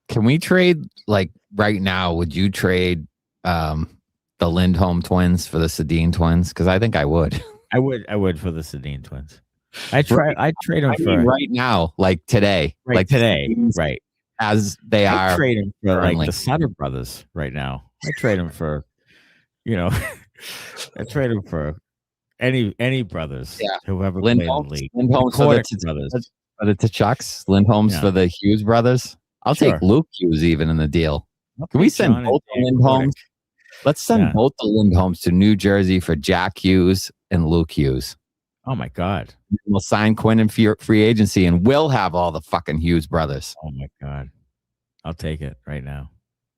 Can we trade, like, right now? Would you trade the Lindholm twins for the Sedin twins? Because I think I would. I would for the Sedin twins. I'd trade them right now, like today. Right. As they are. I'd trade them for like the Sutter brothers right now. I trade them for, I trade them for any brothers who ever played in the league. Lindholm's for the Tkachuks. Lindholm's for the Hughes brothers. I'll take Luke Hughes even in the deal. Can we send both the Lindholms? Let's send both the Lindholms to New Jersey for Jack Hughes and Luke Hughes. Oh my God. We'll sign Quinn in free agency and we'll have all the fucking Hughes brothers. Oh my God. I'll take it right now.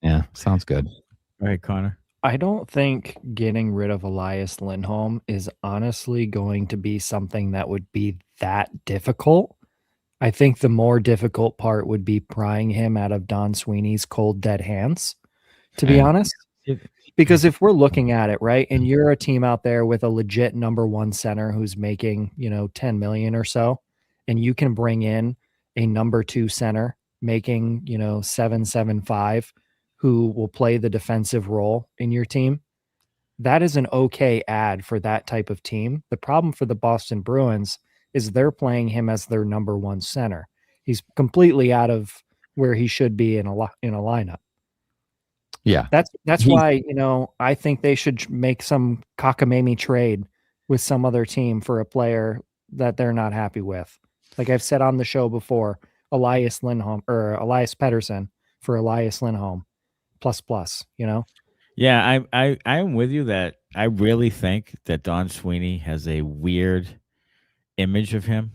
Yeah, sounds good. All right, Connor. I don't think getting rid of Elias Lindholm is honestly going to be something that would be that difficult. I think the more difficult part would be prying him out of Don Sweeney's cold, dead hands, to be honest. Because if we're looking at it, right, and you're a team out there with a legit number one center who's making, $10 million or so, and you can bring in a number two center making, $7.75 who will play the defensive role in your team, that is an okay ad for that type of team. The problem for the Boston Bruins is they're playing him as their number one center. He's completely out of where he should be in a lineup. Yeah. That's why, I think they should make some cockamamie trade with some other team for a player that they're not happy with. Like I've said on the show before, Elias Lindholm or Elias Pettersson for Elias Lindholm plus, Yeah, I'm with you that I really think that Don Sweeney has a weird image of him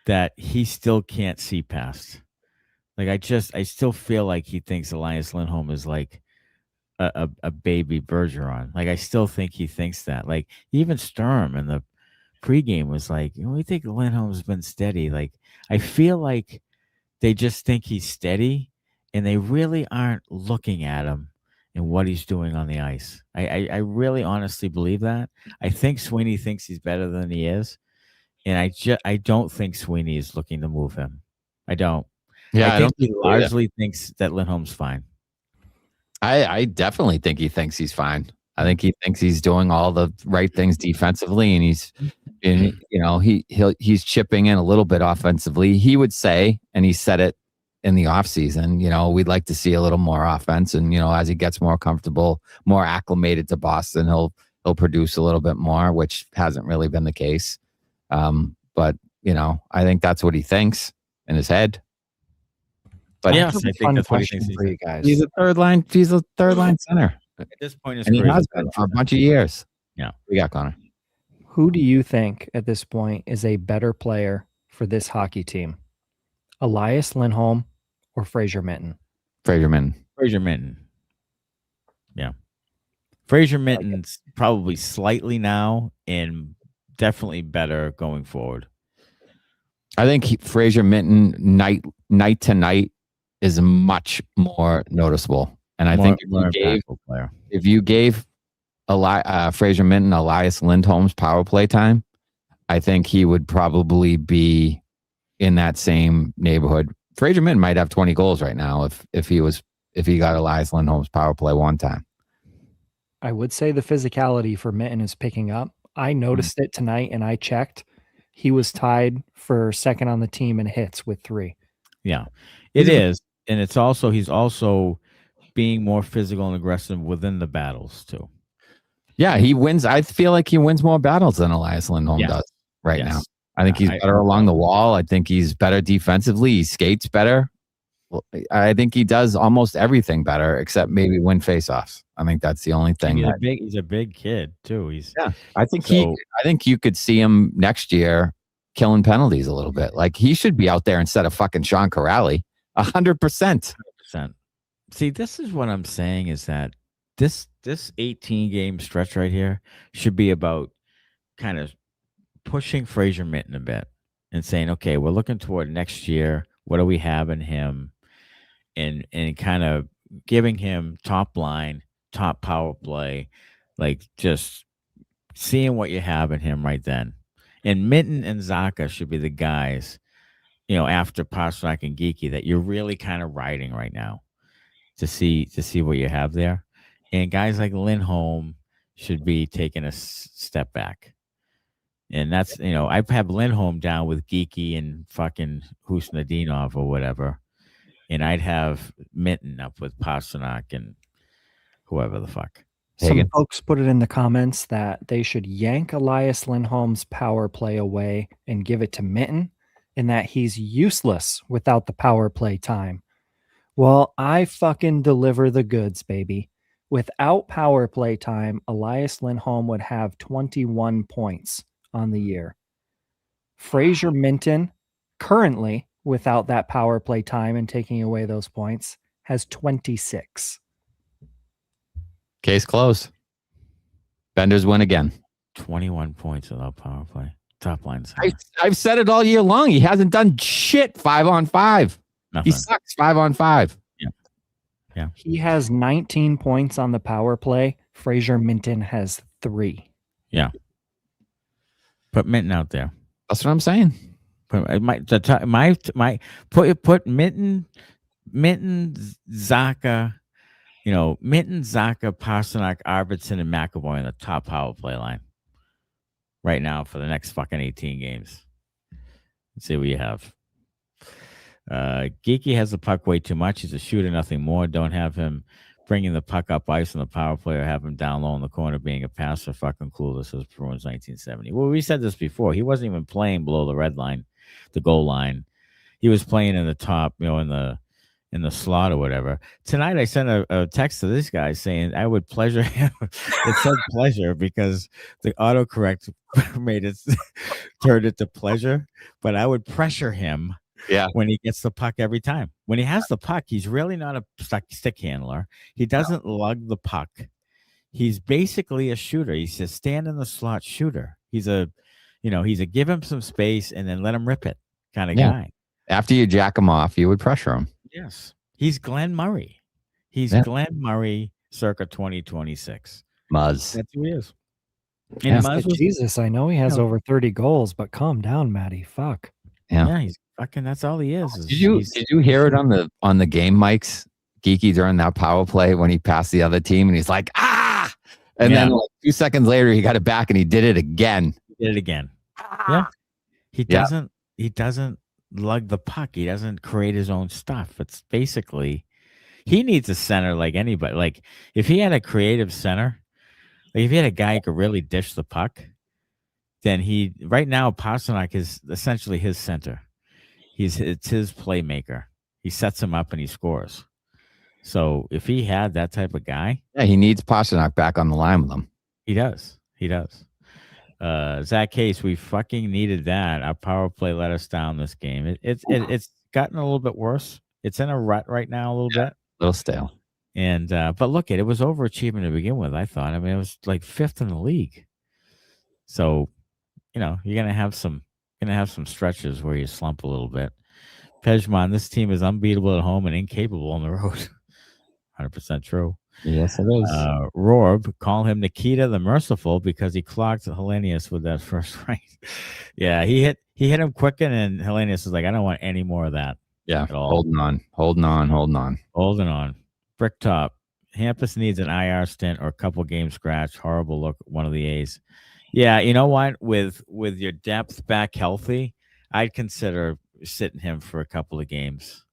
that he still can't see past. Like I still feel like he thinks Elias Lindholm is like a baby Bergeron. Like I still think he thinks that. Like even Sturm in the pregame was like, we think Lindholm's been steady. Like I feel like they just think he's steady and they really aren't looking at him and what he's doing on the ice. I really honestly believe that. I think Sweeney thinks he's better than he is. And I don't think Sweeney is looking to move him. I don't. Yeah, I think he largely thinks that Lindholm's fine. I definitely think he thinks he's fine. I think he thinks he's doing all the right things defensively, and he's chipping in a little bit offensively. He would say, and he said it in the offseason, we'd like to see a little more offense, and as he gets more comfortable, more acclimated to Boston, he'll produce a little bit more, which hasn't really been the case. But I think that's what he thinks in his head. But yes, I think that's what he thinks for you guys. He's a third line center. At this point, and he has been for a bunch of years. Yeah, we got Connor. Who do you think at this point is a better player for this hockey team? Elias Lindholm or Fraser Minten? Fraser Minten. Yeah. Fraser Minten's probably slightly now and definitely better going forward. I think Fraser Minten night to night is much more noticeable. And I think if you gave Fraser Minten Elias Lindholm's power play time, I think he would probably be in that same neighborhood. Fraser Minten might have 20 goals right now if he got Elias Lindholm's power play one time. I would say the physicality for Minten is picking up. I noticed it tonight and I checked. He was tied for second on the team in hits with 3. Yeah, it is. And he's also being more physical and aggressive within the battles too. Yeah, he wins. I feel like he wins more battles than Elias Lindholm does right now. I think he's better along the wall. I think he's better defensively. He skates better. I think he does almost everything better except maybe win faceoffs. I think that's the only thing. He's a big kid too. I think you could see him next year killing penalties a little bit. Like he should be out there instead of fucking Sean Kuraly. 100%. See, this is what I'm saying is that this 18 game stretch right here should be about kind of pushing Fraser Minten a bit and saying, okay, we're looking toward next year. What do we have in him? And kind of giving him top line, top power play, like just seeing what you have in him right then. And Minten and Zacha should be the guys, after Pastrnak and Geekie that you're really kind of riding right now to see what you have there. And guys like Lindholm should be taking a step back. And that's, I have Lindholm down with Geekie and fucking Husnadinov or whatever. And I'd have Minton up with Pastrnak and whoever the fuck. Some folks put it in the comments that they should yank Elias Lindholm's power play away and give it to Minton, and that he's useless without the power play time. Well, I fucking deliver the goods, baby. Without power play time, Elias Lindholm would have 21 points on the year. Fraser Minton, currently without that power play time and taking away those points, has 26. Case closed. Benders win again. 21 points without power play. Top line. I've said it all year long. He hasn't done shit 5-on-5. Nothing. He sucks 5-on-5. Yeah. He has 19 points on the power play. Fraser Minton has 3. Yeah. Put Minton out there. That's what I'm saying. Put Minton, Zacha. Minton, Zacha, Pastrnak, Arvidsson, and McAvoy in the top power play line right now for the next fucking 18 games. Let's see what you have. Geekie has the puck way too much. He's a shooter, nothing more. Don't have him bringing the puck up ice on the power play or have him down low in the corner being a passer. Fucking clueless as Bruins 1970. Well, we said this before. He wasn't even playing below the red line, the goal line. He was playing in the top, in the slot or whatever. Tonight, I sent a text to this guy saying I would pleasure him. It said pleasure because the autocorrect made it turned it to pleasure, but I would pressure him when he gets the puck every time. When he has the puck, he's really not a stick handler. He doesn't lug the puck. He's basically a shooter. He's a stand in the slot shooter. He's a give him some space and then let him rip it kind of guy. After you jack him off, you would pressure him. Yes. He's Glenn Murray. He's Glenn Murray circa 2026. Muzz. That's who he is. And Jesus, I know he has over 30 goals, but calm down, Matty. Fuck. Yeah, he's fucking, that's all he is. Did you hear it on the game mics? Geekie during that power play when he passed the other team and he's like, ah! And then like 2 seconds later he got it back and he did it again. Yeah. He doesn't lug the puck. He doesn't create his own stuff. It's basically he needs a center like anybody. Like if he had a creative center, like if he had a guy who could really dish the puck, then right now Pastrnak is essentially his center. It's his playmaker. He sets him up and he scores. So if he had that type of guy, he needs Pastrnak back on the line with him. He does. Zach Case, we fucking needed that. Our power play let us down this game. It's gotten a little bit worse. It's in a rut right now a little bit. A little stale. And but look, it was overachievement to begin with, I thought. I mean, it was like 5th in the league. So, you're gonna have some stretches where you slump a little bit. Pejman, this team is unbeatable at home and incapable on the road. 100% true. Yes, it is. Rorb, call him Nikita the Merciful because he clocked Hellenius with that first right. Yeah, he hit him quick, and Hellenius is like, I don't want any more of that. Yeah, holding on. Bricktop, Hampus needs an IR stint or a couple game scratch. Horrible look, one of the A's. Yeah, you know what? With your depth back healthy, I'd consider sitting him for a couple of games.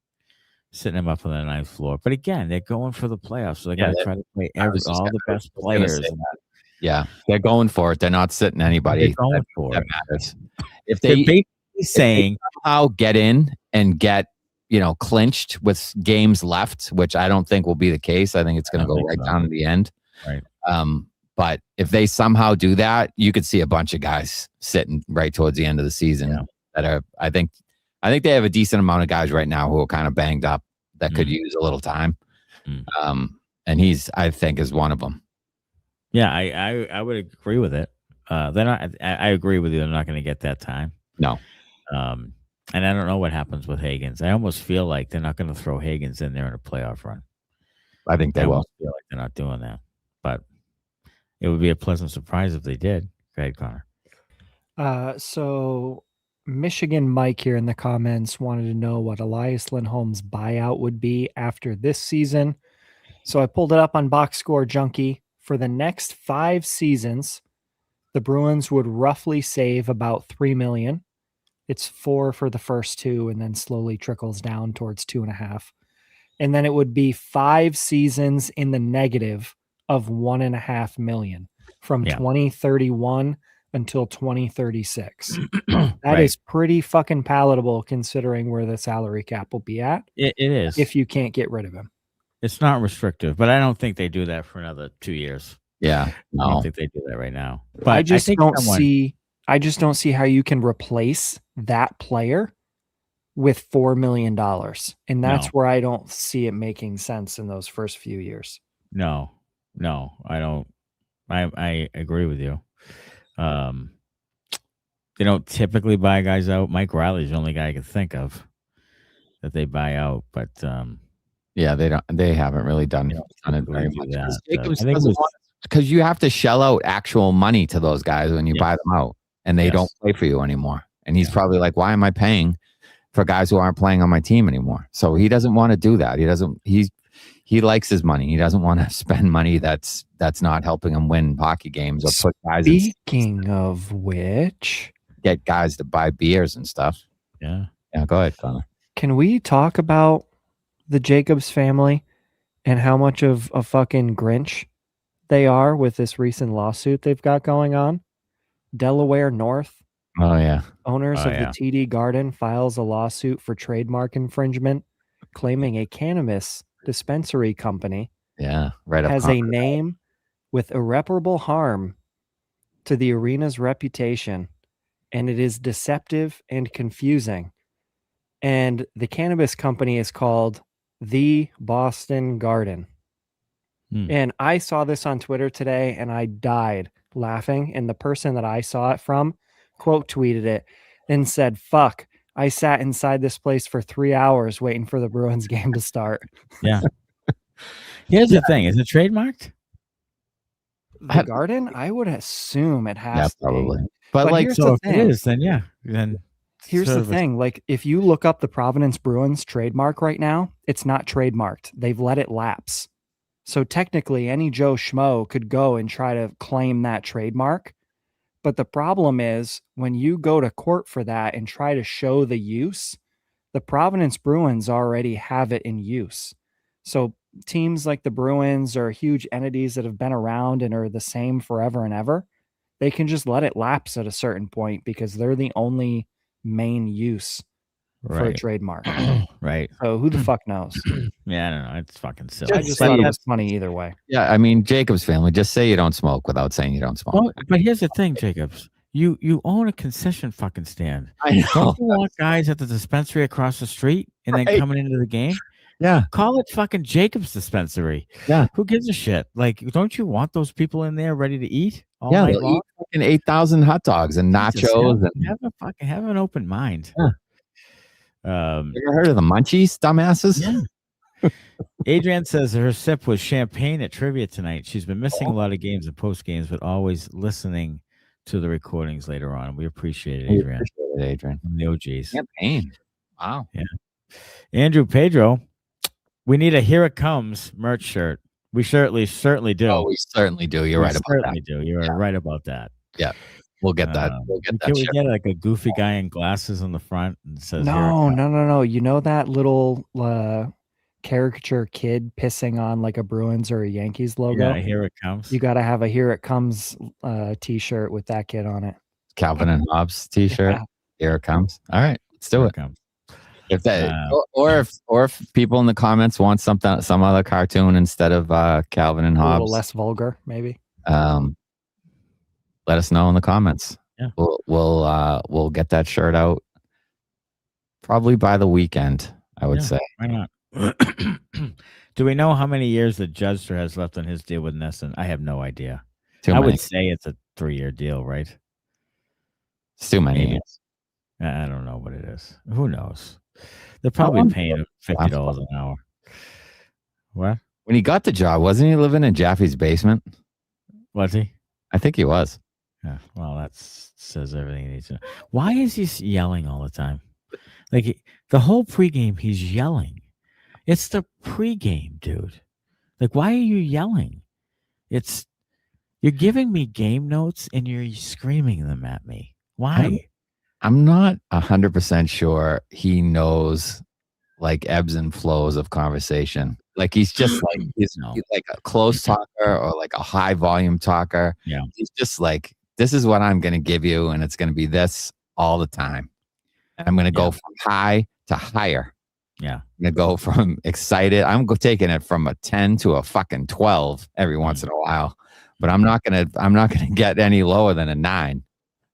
Sitting him up on the 9th floor. But again, they're going for the playoffs. So they got to try to play all the best players. Yeah, they're going for it. They're not sitting anybody. They're going for it. Matters. If they're basically saying somehow get in and get, clinched with games left, which I don't think will be the case. I think it's going to go right down to the end. Right. But if they somehow do that, you could see a bunch of guys sitting right towards the end of the season that are, I think they have a decent amount of guys right now who are kind of banged up that could use a little time. And I think is one of them. Yeah, I would agree with it. They're not. I agree with you. They're not going to get that time. No. And I don't know what happens with Higgins. I almost feel like they're not going to throw Higgins in there in a playoff run. I think they will. Feel like they're not doing that, but it would be a pleasant surprise if they did. Go ahead, Connor. So Michigan Mike here in the comments wanted to know what Elias Lindholm's buyout would be after this season. So I pulled it up on Box Score Junkie. For the next 5 seasons, the Bruins would roughly save about $3 million. It's 4 for the first 2, and then slowly trickles down towards 2.5. And then it would be 5 seasons in the negative of $1.5 million from 2031 until 2036. That is pretty fucking palatable considering where the salary cap will be at. It is. If you can't get rid of him. It's not restrictive, but I don't think they do that for another 2 years. Yeah. No. I don't think they do that right now. But I just don't see how you can replace that player with $4 million. And that's where I don't see it making sense in those first few years. No, I don't. I agree with you. They don't typically buy guys out. Mike Riley's the only guy I can think of that they buy out, but yeah, they don't. They haven't really done it very much. Because you have to shell out actual money to those guys when you buy them out, and they don't play for you anymore. And he's probably like, "Why am I paying for guys who aren't playing on my team anymore?" So he doesn't want to do that. He likes his money. He doesn't want to spend money that's not helping him win hockey games or put guys. Speaking of which, get guys to buy beers and stuff. Yeah. Go ahead, Connor. Can we talk about the Jacobs family and how much of a fucking Grinch they are with this recent lawsuit they've got going on? Delaware North. Oh, yeah. Owners of the TD Garden files a lawsuit for trademark infringement, claiming a cannabis dispensary company has a name with irreparable harm to the arena's reputation, and it is deceptive and confusing. And the cannabis company is called The Boston Garden. And I saw this on Twitter today, and I died laughing. And the person that I saw it from quote tweeted it and said, "Fuck, I sat inside this place for 3 hours waiting for the Bruins game to start." Yeah. Here's the thing. Is it trademarked? The Garden? I would assume it has to probably. be. But like, so if it is, then here's the thing. Like, if you look up the Providence Bruins trademark right now, it's not trademarked. They've let it lapse. So technically, any Joe Schmo could go and try to claim that trademark. But the problem is when you go to court for that and try to show the use, the Providence Bruins already have it in use. So teams like the Bruins or huge entities that have been around and are the same forever and ever, they can just let it lapse at a certain point because they're the only main use for a trademark. Right. So who the fuck knows? Yeah, I don't know. It's fucking silly. I just thought it was funny either way. Yeah, I mean, Jacobs family, just say you don't smoke without saying you don't smoke. Well, but here's the thing, Jacobs. You own a concession fucking stand. I know. Don't you want guys at the dispensary across the street and then coming into the game? Yeah. Call it fucking Jacobs Dispensary. Yeah. Who gives a shit? Like, don't you want those people in there ready to eat all night long? Eat fucking 8,000 hot dogs and nachos. Have an open mind. Yeah. You ever heard of the Munchies, dumbasses? Yeah. Adrienne says her sip was champagne at trivia tonight. She's been missing a lot of games and post games, but always listening to the recordings later on. We appreciate it, Adrienne. Adrienne. The OGs. Champagne. Wow. Yeah. Andrew Pedro, we need a Here It Comes merch shirt. We certainly do. Oh, we certainly do. You're right about that. Do. You're right about that. Yeah. We'll get that. Can we get like a goofy guy in glasses on the front and says No. You know that little caricature kid pissing on like a Bruins or a Yankees logo? Yeah, Here It Comes. You got to have a Here It Comes t-shirt with that kid on it. Calvin and Hobbes t-shirt. Yeah. Here it comes. All right, let's do it. If that or if people in the comments want some other cartoon instead of Calvin and Hobbes, a little less vulgar, maybe. Let us know in the comments. Yeah. We'll get that shirt out probably by the weekend, I would say. Why not? Do we know how many years the Judster has left on his deal with Nesson? I have no idea. I would say it's a 3-year deal, right? It's too many years. I don't know what it is. Who knows? They're probably paying him $50 an hour. What? When he got the job, wasn't he living in Jaffe's basement? Was he? I think he was. Yeah. Well, that says everything he needs to know. Why is he yelling all the time? Like the whole pregame, he's yelling. It's the pregame, dude. Like, why are you yelling? You're giving me game notes and you're screaming them at me. Why? I'm not 100% sure he knows like ebbs and flows of conversation. Like he's just like he's like a close talker or like a high volume talker. Yeah. He's just like, this is what I'm going to give you, and it's going to be this all the time. And I'm going to go from high to higher. Yeah. I'm going to go from excited. I'm taking it from a 10 to a fucking 12 every once in a while. But I'm not going to get any lower than a 9.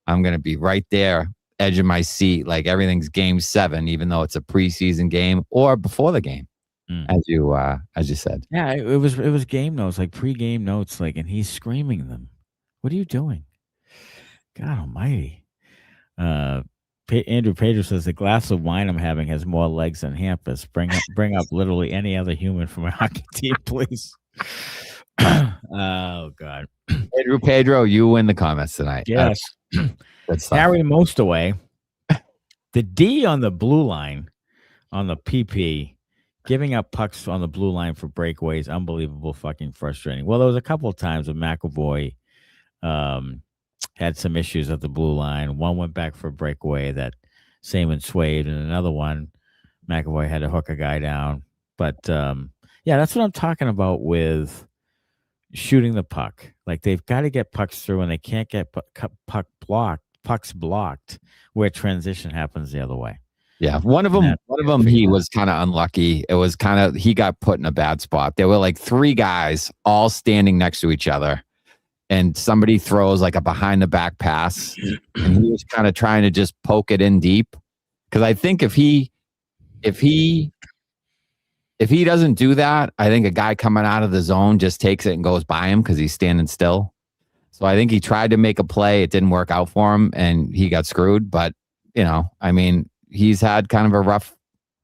I'm going to be right there, edge of my seat, like everything's game 7, even though it's a preseason game or before the game, as you said. Yeah, it was game notes, like pre-game notes, like, and he's screaming them. What are you doing? God almighty. Andrew Pedro says the glass of wine I'm having has more legs than Hampus. Bring up literally any other human from a hockey team, please. Oh God. Andrew Pedro, you win the comments tonight. Yes. Harry Mostaway. The D on the blue line on the PP, giving up pucks on the blue line for breakaways, unbelievable fucking frustrating. Well, there was a couple of times when McAvoy had some issues at the blue line. One went back for a breakaway that Swayman swayed, and another one, McAvoy had to hook a guy down. But yeah, that's what I'm talking about with shooting the puck. Like they've got to get pucks through, and they can't get pucks blocked where transition happens the other way. Yeah, one of them he was kind of unlucky. It was kind of, he got put in a bad spot. There were like 3 guys all standing next to each other, and somebody throws like a behind the back pass, and he was kind of trying to just poke it in deep. Because I think if he doesn't do that, I think a guy coming out of the zone just takes it and goes by him because he's standing still. So I think he tried to make a play. It didn't work out for him, and he got screwed. But, I mean, he's had kind of a rough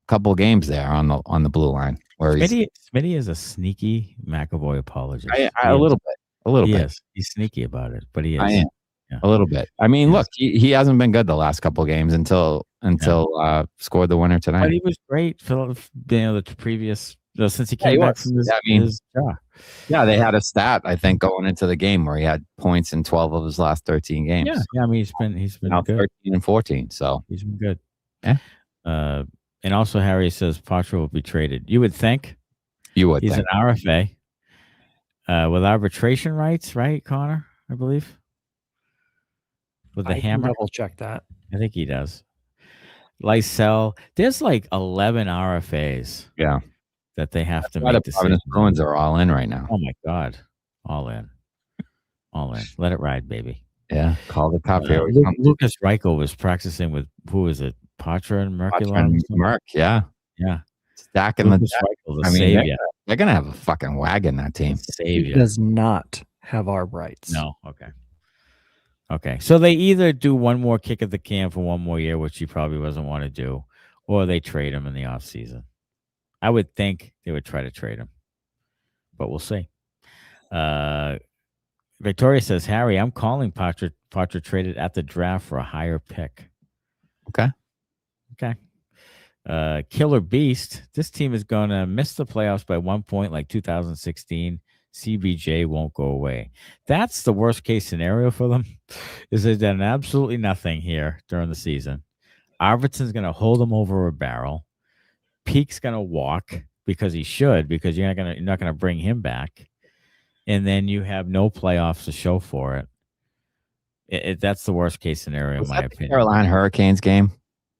couple of games there on the blue line. Where Smitty is a sneaky McAvoy apologist. A little bit. Is. He's sneaky about it, but he is. I am. Yeah. A little bit. I mean, look, he hasn't been good the last couple of games until scored the winner tonight. But he was great for the previous since he came back from his jaw. Yeah, they had a stat I think going into the game where he had points in 12 of his last 13 games. Yeah. I mean, he's been now good. 13 and 14, so he's been good. Yeah. And also Harry says Poitras will be traded. You would think. He's an RFA with arbitration rights, right, Connor? I believe. With the hammer. Double check that. I think he does. Lysell. There's like 11 RFAs. Yeah. That they have to make decisions. The Bruins are all in right now. Oh my God. All in. Let it ride, baby. Yeah. Call the cop here. Lucas Reichel was practicing with, who is it? Poitras and Merkulov? Merk, yeah. Yeah. Stacking the savior. They're going to have a fucking wagon, that team. Savior. He does not have our rights. No. Okay. So they either do one more kick at the can for one more year, which he probably doesn't want to do, or they trade him in the offseason. I would think they would try to trade him, but we'll see. Victoria says, Harry, I'm calling Poitras traded at the draft for a higher pick. Okay. Killer Beast. This team is going to miss the playoffs by 1 point like 2016. CBJ won't go away. That's the worst case scenario for them, is they've done absolutely nothing here during the season. Arvidsson's going to hold them over a barrel. Peake's going to walk because he should, because you're not going to bring him back. And then you have no playoffs to show for it. That's the worst case scenario, in my opinion. Carolina Hurricanes game.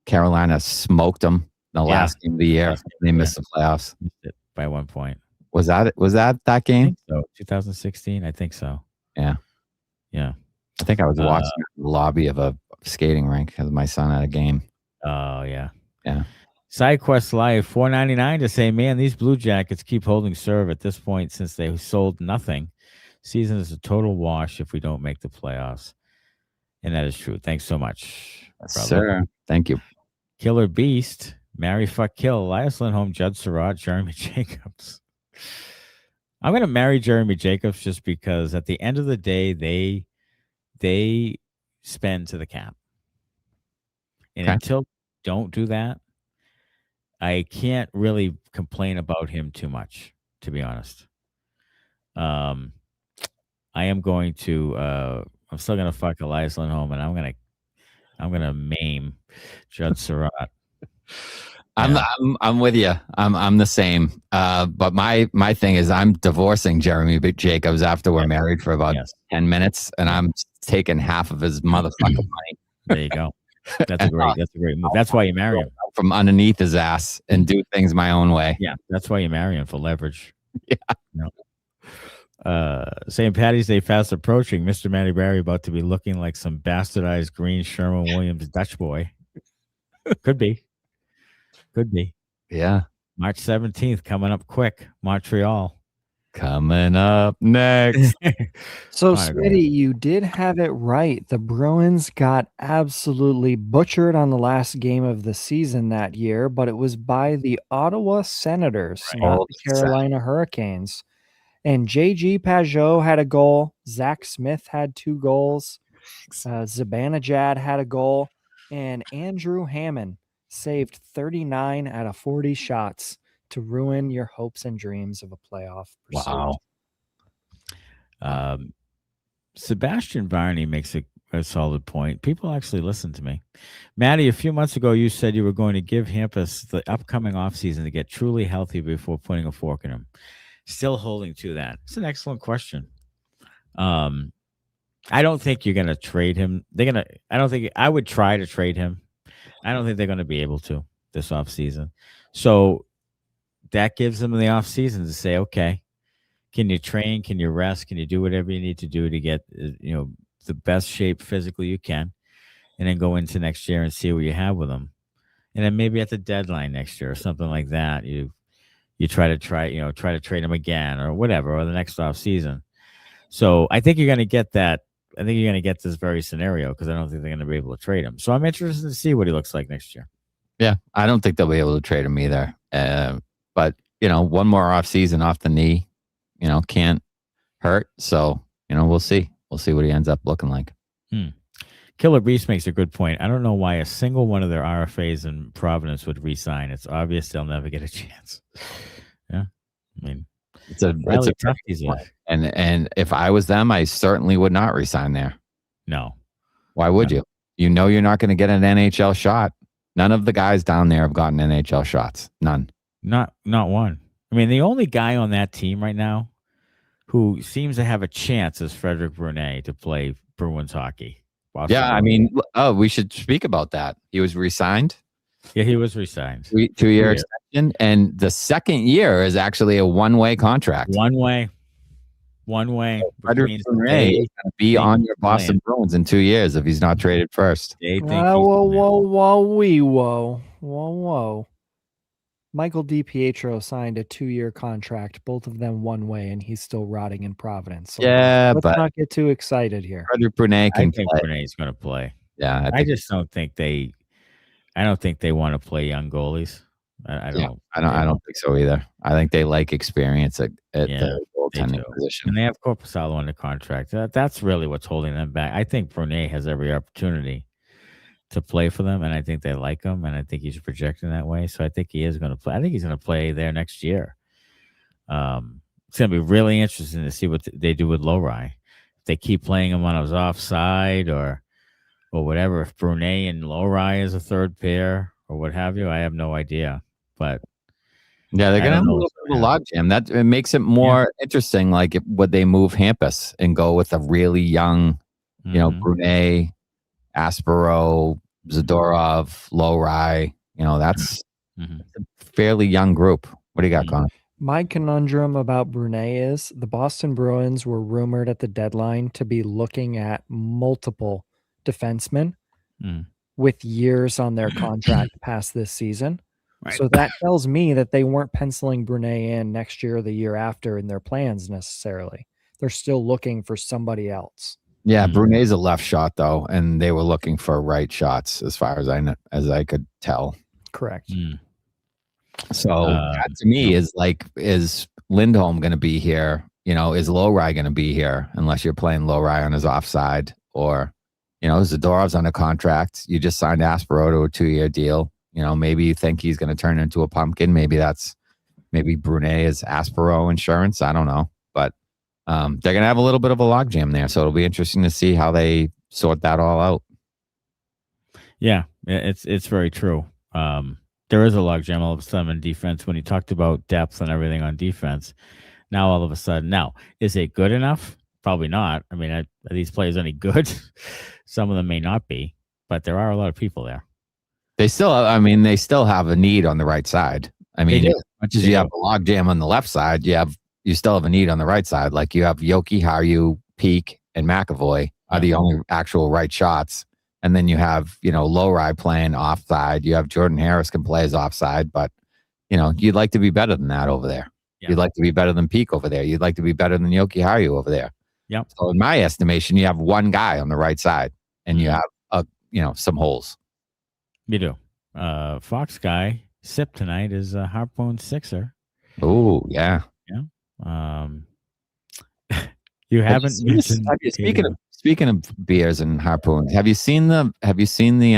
Carolina smoked them the last game of the year. They missed the playoffs. Missed it by 1 point. Was that game? So 2016, I think so. Yeah. I think I was watching the lobby of a skating rink because my son had a game. Oh yeah. SideQuest Live $4.99 to say, man, these Blue Jackets keep holding serve at this point since they sold nothing. Season is a total wash if we don't make the playoffs, and that is true. Thanks so much, brother. Sir. Thank you. Killer Beast, marry, fuck, kill. Elias Lindholm, Judd Surratt, Jeremy Jacobs. I'm going to marry Jeremy Jacobs just because at the end of the day, they spend to the cap. And until don't do that, I can't really complain about him too much, to be honest. I am going to. I'm still gonna fuck Elias Lindholm, and I'm gonna maim Judd Surratt. I'm with you. I'm the same. But my thing is I'm divorcing Jeremy Jacobs after we're married for about 10 minutes, and I'm taking half of his motherfucking money. There you go. That's a great move. That's why you marry him. From underneath his ass and do things my own way. Yeah, that's why you marry him, for leverage. Yeah. St. Patty's Day fast approaching. Mr. Matty Barry about to be looking like some bastardized green Sherwin-Williams Dutch boy. Could be. Yeah. March 17th coming up quick. Montreal. Coming up next. So, Smitty, you did have it right. The Bruins got absolutely butchered on the last game of the season that year, but it was by the Ottawa Senators, not the Carolina Hurricanes. And J.G. Pajot had a goal. Zach Smith had 2 goals. Zibanejad had a goal. And Andrew Hammond saved 39 out of 40 shots to ruin your hopes and dreams of a playoff pursuit. Wow. Sebastian Varney makes a solid point. People actually listen to me. Maddie, a few months ago, you said you were going to give Hampus the upcoming offseason to get truly healthy before putting a fork in him. Still holding to that. It's an excellent question. I don't think you're going to trade him. I would try to trade him. I don't think they're going to be able to this offseason. So that gives them the offseason to say, okay, can you train? Can you rest? Can you do whatever you need to do to get the best shape physically you can, and then go into next year and see what you have with them, and then maybe at the deadline next year or something like that, you try to trade them again or whatever, or the next offseason. So I think you're going to get that. I think you're going to get this very scenario because I don't think they're going to be able to trade him. So I'm interested to see what he looks like next year. Yeah, I don't think they'll be able to trade him either. But one more off season off the knee, can't hurt. So we'll see. We'll see what he ends up looking like. Killer Beast makes a good point. I don't know why a single one of their RFAs in Providence would re-sign. It's obvious they'll never get a chance. Yeah, I mean, it's a tough one. And if I was them, I certainly would not resign there. No. Why would you? You're not going to get an NHL shot. None of the guys down there have gotten NHL shots. None. Not one. I mean, the only guy on that team right now who seems to have a chance is Frederic Brunet to play Bruins hockey. Yeah, I mean, we should speak about that. He was re-signed. Yeah, he was re-signed. 2-year extension, and the second year is actually a one-way contract. One way. Frederic Brunet is going to be on your Boston Bruins in 2 years if he's not traded first. Whoa. Michael DiPietro signed a 2-year contract, both of them one way, and he's still rotting in Providence. So let's not get too excited here. Frederic Brunet can play. Brunet's going to play. Yeah, I just don't think they want to play young goalies. I don't think so either. I think they like experience at the goaltending position. And they have Korpisalo under contract. That's really what's holding them back. I think Brunet has every opportunity to play for them, and I think they like him, and I think he's projecting that way. So I think he is going to play. I think he's going to play there next year. It's going to be really interesting to see what they do with Lohrei. If they keep playing him on his offside or whatever, if Brunet and Lohrei is a third pair or what have you, I have no idea. But yeah, they're going to have a little bit of a logjam. That it makes it more interesting. Like, would they move Hampus and go with a really young, Brunet, Aspero, Zadorov, Lohrei? That's a fairly young group. What do you got, Connor? My conundrum about Brunet is the Boston Bruins were rumored at the deadline to be looking at multiple defensemen with years on their contract past this season. Right. So that tells me that they weren't penciling Brunet in next year or the year after in their plans necessarily. They're still looking for somebody else. Yeah, Brunet's a left shot though, and they were looking for right shots as far as I could tell. Correct. So that to me is Lindholm going to be here? Is Lohrei going to be here unless you're playing Lohrei on his offside, or Zadorov's on a contract. You just signed Aspero to a 2-year deal. Maybe you think he's going to turn into a pumpkin. Maybe Brunet is Aspero insurance. I don't know. But They're going to have a little bit of a logjam there, so it'll be interesting to see how they sort that all out. Yeah, it's very true. There is a logjam all of a sudden in defense when you talked about depth and everything on defense. Now, all of a sudden, is it good enough? Probably not. I mean, are these players any good? Some of them may not be, but there are a lot of people there. They still have a need on the right side. I mean, as much as you have a logjam on the left side, you still have a need on the right side. Like you have Geekie, Haru, Peeke, and McAvoy are the only actual right shots. And then you have, Lohrei playing offside. You have Jordan Harris can play as offside, but, you'd like to be better than that over there. Yeah. You'd like to be better than Peeke over there. You'd like to be better than Georgii Haru over there. Yep. So in my estimation, you have one guy on the right side, and you have, some holes. You do. Fox guy sip tonight is a Harpoon Sixer. Oh yeah. Yeah. You haven't mentioned. Speaking of beers and harpoons, have you seen the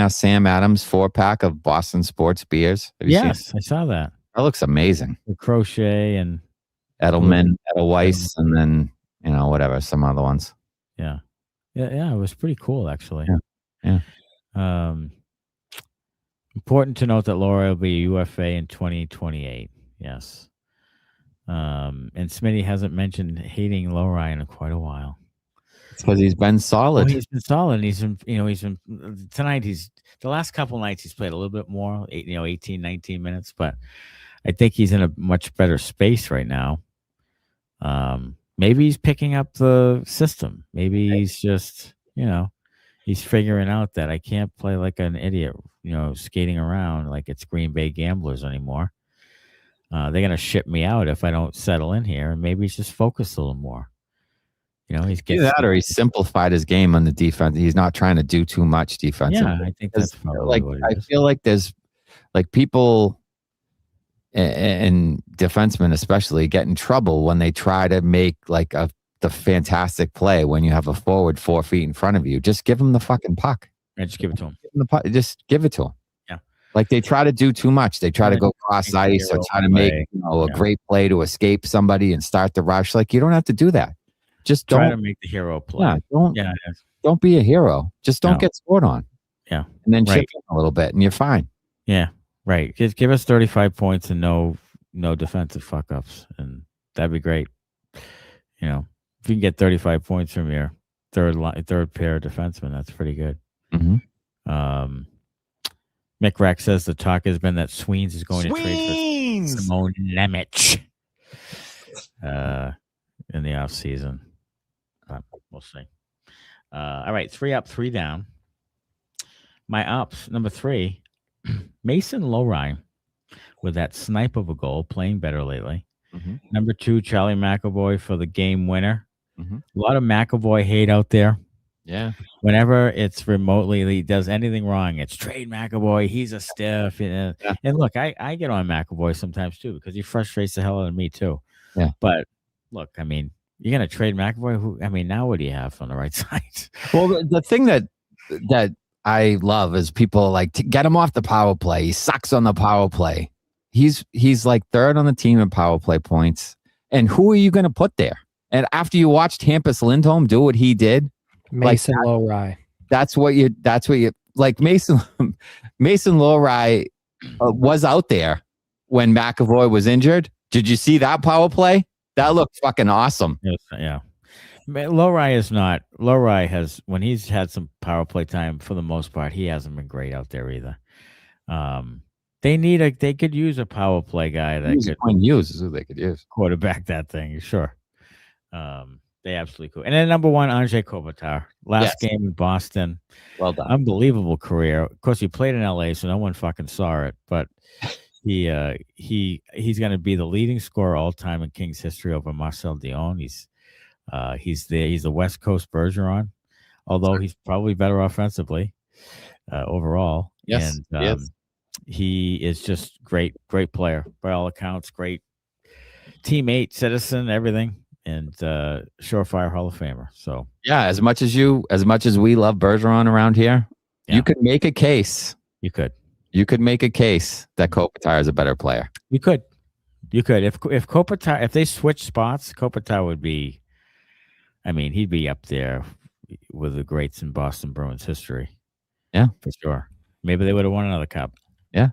Sam Adams 4-pack of Boston Sports beers? Yes, I saw that. That looks amazing. The Crochet and Edelweiss, and then whatever, some other ones. Yeah. It was pretty cool actually. Yeah. Important to note that Lohrei will be a UFA in 2028. Yes. And Smitty hasn't mentioned hating Lohrei in quite a while. It's because he's been solid. Well, he's been solid. He's been tonight. The last couple nights he's played a little bit more, 18, 19 minutes, but I think he's in a much better space right now. Maybe he's picking up the system. Maybe he's just, he's figuring out that I can't play like an idiot, skating around like it's Green Bay Gamblers anymore. They're going to ship me out if I don't settle in here. And maybe he's just focused a little more. He's getting that, or he simplified his game on the defense. He's not trying to do too much defense. Yeah, I think that's probably what it is. I feel like there's like people and defensemen especially get in trouble when they try to make like the fantastic play when you have a forward 4 feet in front of you. Just give him the fucking puck. Yeah, just give it to him. Just give it to him. Yeah. Like they try to do too much. They try to go cross ice or try to make a great play to escape somebody and start the rush. Like you don't have to do that. Just try to make the hero play. Yeah, don't be a hero. Just don't get scored on. Yeah. And then chip in a little bit and you're fine. Yeah. Right. Just give us 35 points and no defensive fuck ups. And that'd be great. If you can get 35 points from your third pair of defensemen, that's pretty good. Mm-hmm. Mick Rex says the talk has been that Sweens is going to trade for Simone Nemec in the offseason. We'll see. All right, 3 up, 3 down. My ups, number 3, Mason Lohrei with that snipe of a goal, playing better lately. Mm-hmm. Number 2, Charlie McAvoy for the game winner. Mm-hmm. A lot of McAvoy hate out there. Yeah. Whenever it's remotely he does anything wrong, it's trade McAvoy. He's a stiff. Yeah. And look, I get on McAvoy sometimes too because he frustrates the hell out of me too. Yeah. But look, I mean, you're gonna trade McAvoy. Now what do you have on the right side? Well, the thing that I love is people like to get him off the power play. He sucks on the power play. He's like 3rd on the team in power play points. And who are you going to put there? And after you watched Hampus Lindholm do what he did, Mason Lohrei. That's what you like. Mason Lohrei was out there when McAvoy was injured. Did you see that power play? That looked fucking awesome. Yes, yeah. Lohrei has, when he's had some power play time, for the most part, he hasn't been great out there either. They could use a power play guy that could use is who they could use. Quarterback that thing, sure. They absolutely could. And then number 1, Anze Kopitar. Last game in Boston. Well done. Unbelievable career. Of course, he played in LA, so no one fucking saw it, but he's going to be the leading scorer all time in Kings history over Marcel Dion. He's the West Coast Bergeron, although he's probably better offensively overall. Yes, and he is just great player by all accounts. Great teammate, citizen, everything, and surefire Hall of Famer. So yeah, as much as we love Bergeron around here, you could make a case. You could make a case that Kopitar is a better player. You could. If Kopitar, if they switch spots, Kopitar would be I mean, he'd be up there with the greats in Boston Bruins history. Yeah, for sure. Maybe they would have won another cup. Yeah,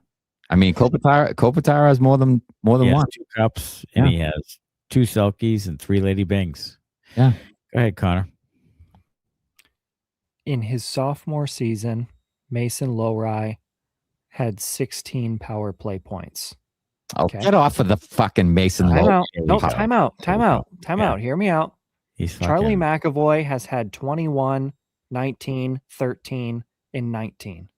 I mean, Kopitar has more than one. 2 cups, and he has 2 Selkies and 3 Lady Bings. Yeah, go ahead, Connor. In his sophomore season, Mason Lohrei had 16 power play points. Okay. Get off of the fucking Mason Lohrei. No, time out. Hear me out. Charlie McAvoy has had 21, 19, 13, and 19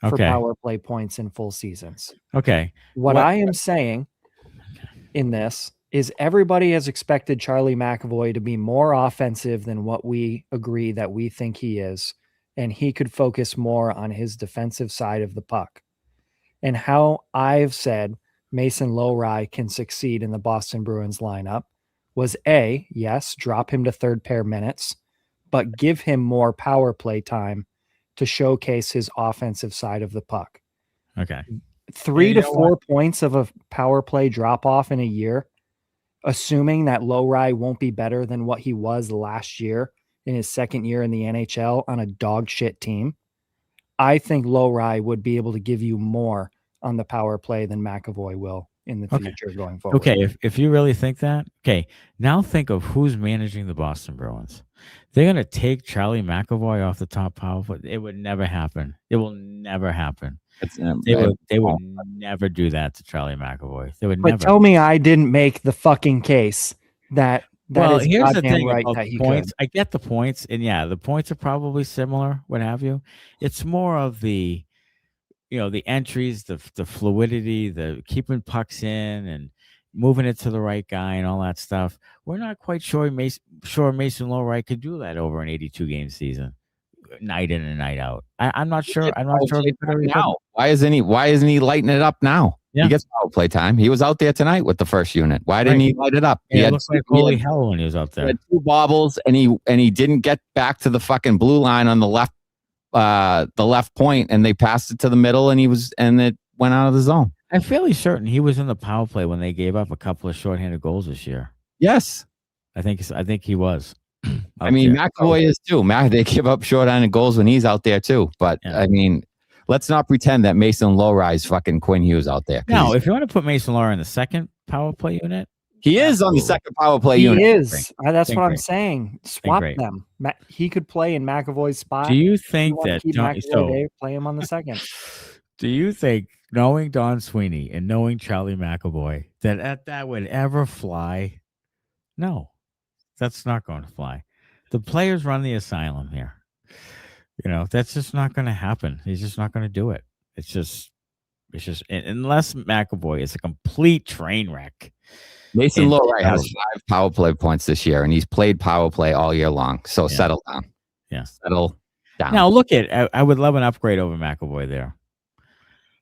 for power play points in full seasons. Okay. What I am saying in this is everybody has expected Charlie McAvoy to be more offensive than what we agree that we think he is, and he could focus more on his defensive side of the puck. And how I've said Mason Lohrei can succeed in the Boston Bruins lineup was yes, drop him to third pair minutes, but give him more power play time to showcase his offensive side of the puck. Okay. 3 to 4 points of a power play drop off in a year, assuming that Lohrei won't be better than what he was last year in his second year in the NHL on a dog shit team. I think Lohrei would be able to give you more on the power play than McAvoy will in the future going forward. Okay, if you really think that, now think of who's managing the Boston Bruins. They're going to take Charlie McAvoy off the top power play. It would never happen. It will never happen. They would never do that to Charlie McAvoy. They would never. But tell me I didn't make the fucking case that is here's the thing right about that he points. could. I get the points, and the points are probably similar, what have you. It's more of the the entries, the fluidity, the keeping pucks in and moving it to the right guy and all that stuff. We're not quite sure Mason Lohrei could do that over an 82-game season, night in and night out. I'm not sure. I'm not sure if he could now. Why isn't he lighting it up now? Yeah. He gets power play time. He was out there tonight with the first unit. Why didn't he light it up? He looked like holy hell when he was out there. He had 2 bobbles, and he didn't get back to the fucking blue line on the left point, and they passed it to the middle, and it went out of the zone. I'm fairly certain he was in the power play when they gave up a couple of shorthanded goals this year. Yes, I think he was. I mean, McAvoy is too. They give up shorthanded goals when he's out there too. But I mean, let's not pretend that Mason Lohrei is fucking Quinn Hughes out there. No, if you want to put Mason Lohrei in the second power play unit, he is on the second power play unit. He is. That's what I'm saying. Swap them. He could play in McAvoy's spot. Do you think that play him on the second? Do you think, knowing Don Sweeney and knowing Charlie McAvoy, that would ever fly? No, that's not going to fly. The players run the asylum here. That's just not going to happen. He's just not going to do it. It's just unless McAvoy is a complete train wreck. Mason Lohrei has 5 power play points this year, and he's played power play all year long. So settle down. Yeah, settle down. Now look I would love an upgrade over McAvoy there.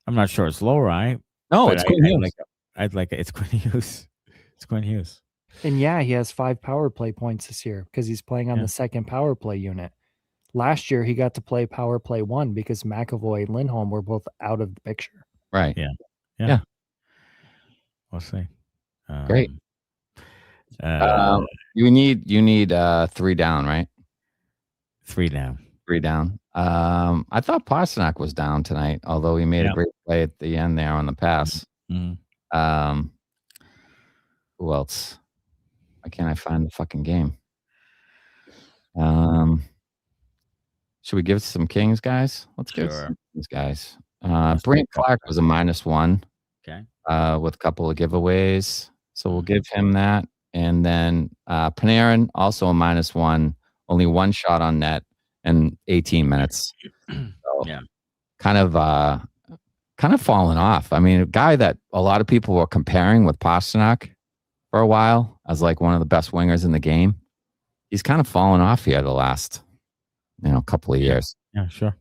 I'm not sure it's Lohrei. No, it's Quinn Hughes. I'd like it. It's Quinn Hughes. It's Quinn Hughes. And he has 5 power play points this year because he's playing on the second power play unit. Last year, he got to play power play 1 because McAvoy and Lindholm were both out of the picture. Right. Yeah. We'll see. Great. You need 3 down, right? 3 down. 3 down. I thought Pastrnak was down tonight, although he made a great play at the end there on the pass. Mm-hmm. Who else? Why can't I find the fucking game? Should we give some Kings, guys? Let's give some Kings, guys. Brant Clark was a -1. Okay. With a couple of giveaways. So we'll give him that. And then Panarin, also a -1, only 1 shot on net and 18 minutes. So kind of falling off. I mean, a guy that a lot of people were comparing with Pastrnak for a while as like one of the best wingers in the game. He's kind of fallen off here the last, couple of years. Yeah, sure.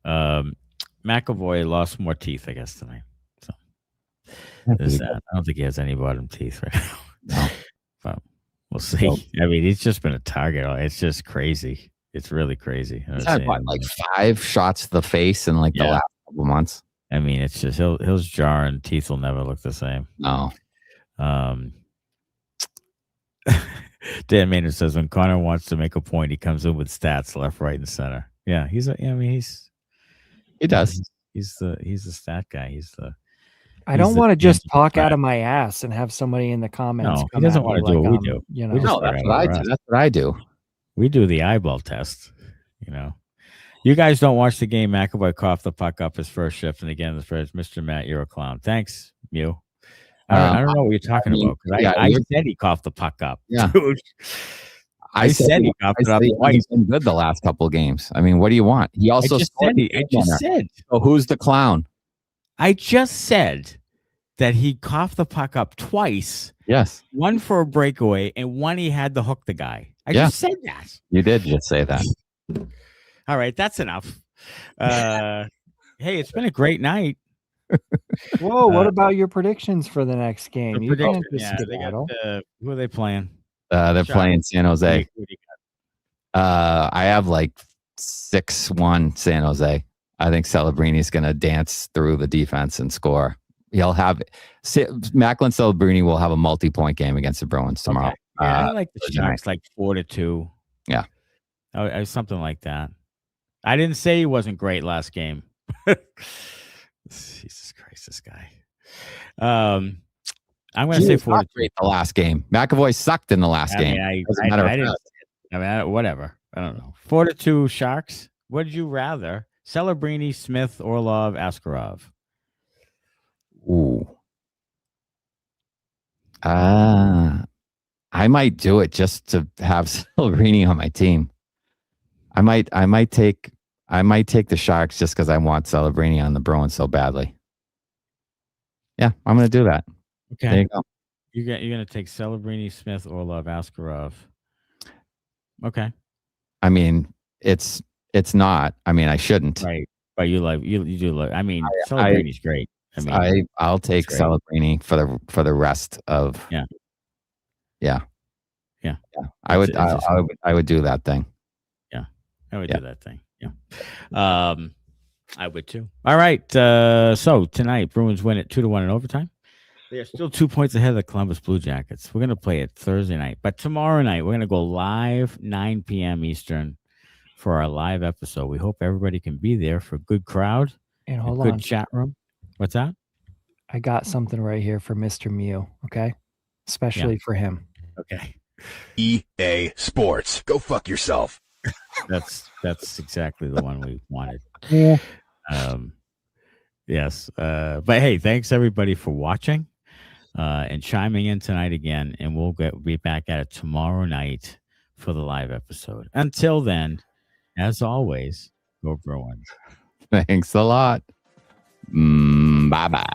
McAvoy lost more teeth, I guess, tonight. So there's that. I don't think he has any bottom teeth right now. No. But we'll see. I mean, he's just been a target. It's just crazy. It's really crazy. He's had like 5 shots to the face in the last couple months. I mean, it's just his jaw and teeth will never look the same. No. Dan Maynard says when Connor wants to make a point, he comes in with stats left, right, and center. Yeah, he does. He's the stat guy. I don't want to just talk out of my ass and have somebody in the comments. No, he doesn't want to do what we do. You know, no, that's what I do. That's what I do. We do the eyeball test. You know, you guys don't watch the game. McAvoy coughed the puck up his first shift, and again the first. Mr. Matt, you're a clown. Thanks, Mew. I don't know what you're talking about because I said he coughed the puck up. Yeah. Dude. I said he coughed it up twice. He's been good the last couple of games. I mean, what do you want? He also I just said. So who's the clown? I just said that he coughed the puck up twice. Yes. One for a breakaway and one he had to hook the guy. I just said that. You did just say that. All right, that's enough. Hey, it's been a great night. Whoa, what about your predictions for the next game? Who are they playing? They're playing San Jose. I have like 6-1 San Jose. I think Celebrini's going to dance through the defense and score. Macklin Celebrini will have a multi-point game against the Bruins tomorrow. Okay. Yeah, I like the Sharks, like 4-2. Yeah, something like that. I didn't say he wasn't great last game. Jesus Christ, this guy. I'm going to say 4-2. The last game. McAvoy sucked in the last game. Whatever. I don't know. 4-2 Sharks. What did you rather? Celebrini, Smith, Orlov, Askarov. Ooh. I might do it just to have Celebrini on my team. I might take the Sharks just because I want Celebrini on the Bruins so badly. Yeah, I'm going to do that. Okay. There you go. You're going to take Celebrini, Smith, Orlov, Askarov. Okay. I mean, it's not. I mean, I shouldn't. Right. But you do like. I mean, Celebrini's great. I mean, I'll take Celebrini for the rest of. Yeah. I would do that thing. Yeah, I would do that thing. Yeah. I would too. All right. So tonight, Bruins win it 2-1 in overtime. They are still 2 points ahead of the Columbus Blue Jackets. We're going to play it Thursday night, but tomorrow night we're going to go live 9 p.m. Eastern for our live episode. We hope everybody can be there for a good crowd and a good chat room. What's that? I got something right here for Mr. Mew. Okay, especially for him. Okay. EA Sports. Go fuck yourself. That's exactly the one we wanted. Yeah. Yes. But hey, thanks everybody for watching and chiming in tonight again. And we'll be back at it tomorrow night for the live episode. Until then, as always, go Bruins. Thanks a lot. Bye-bye.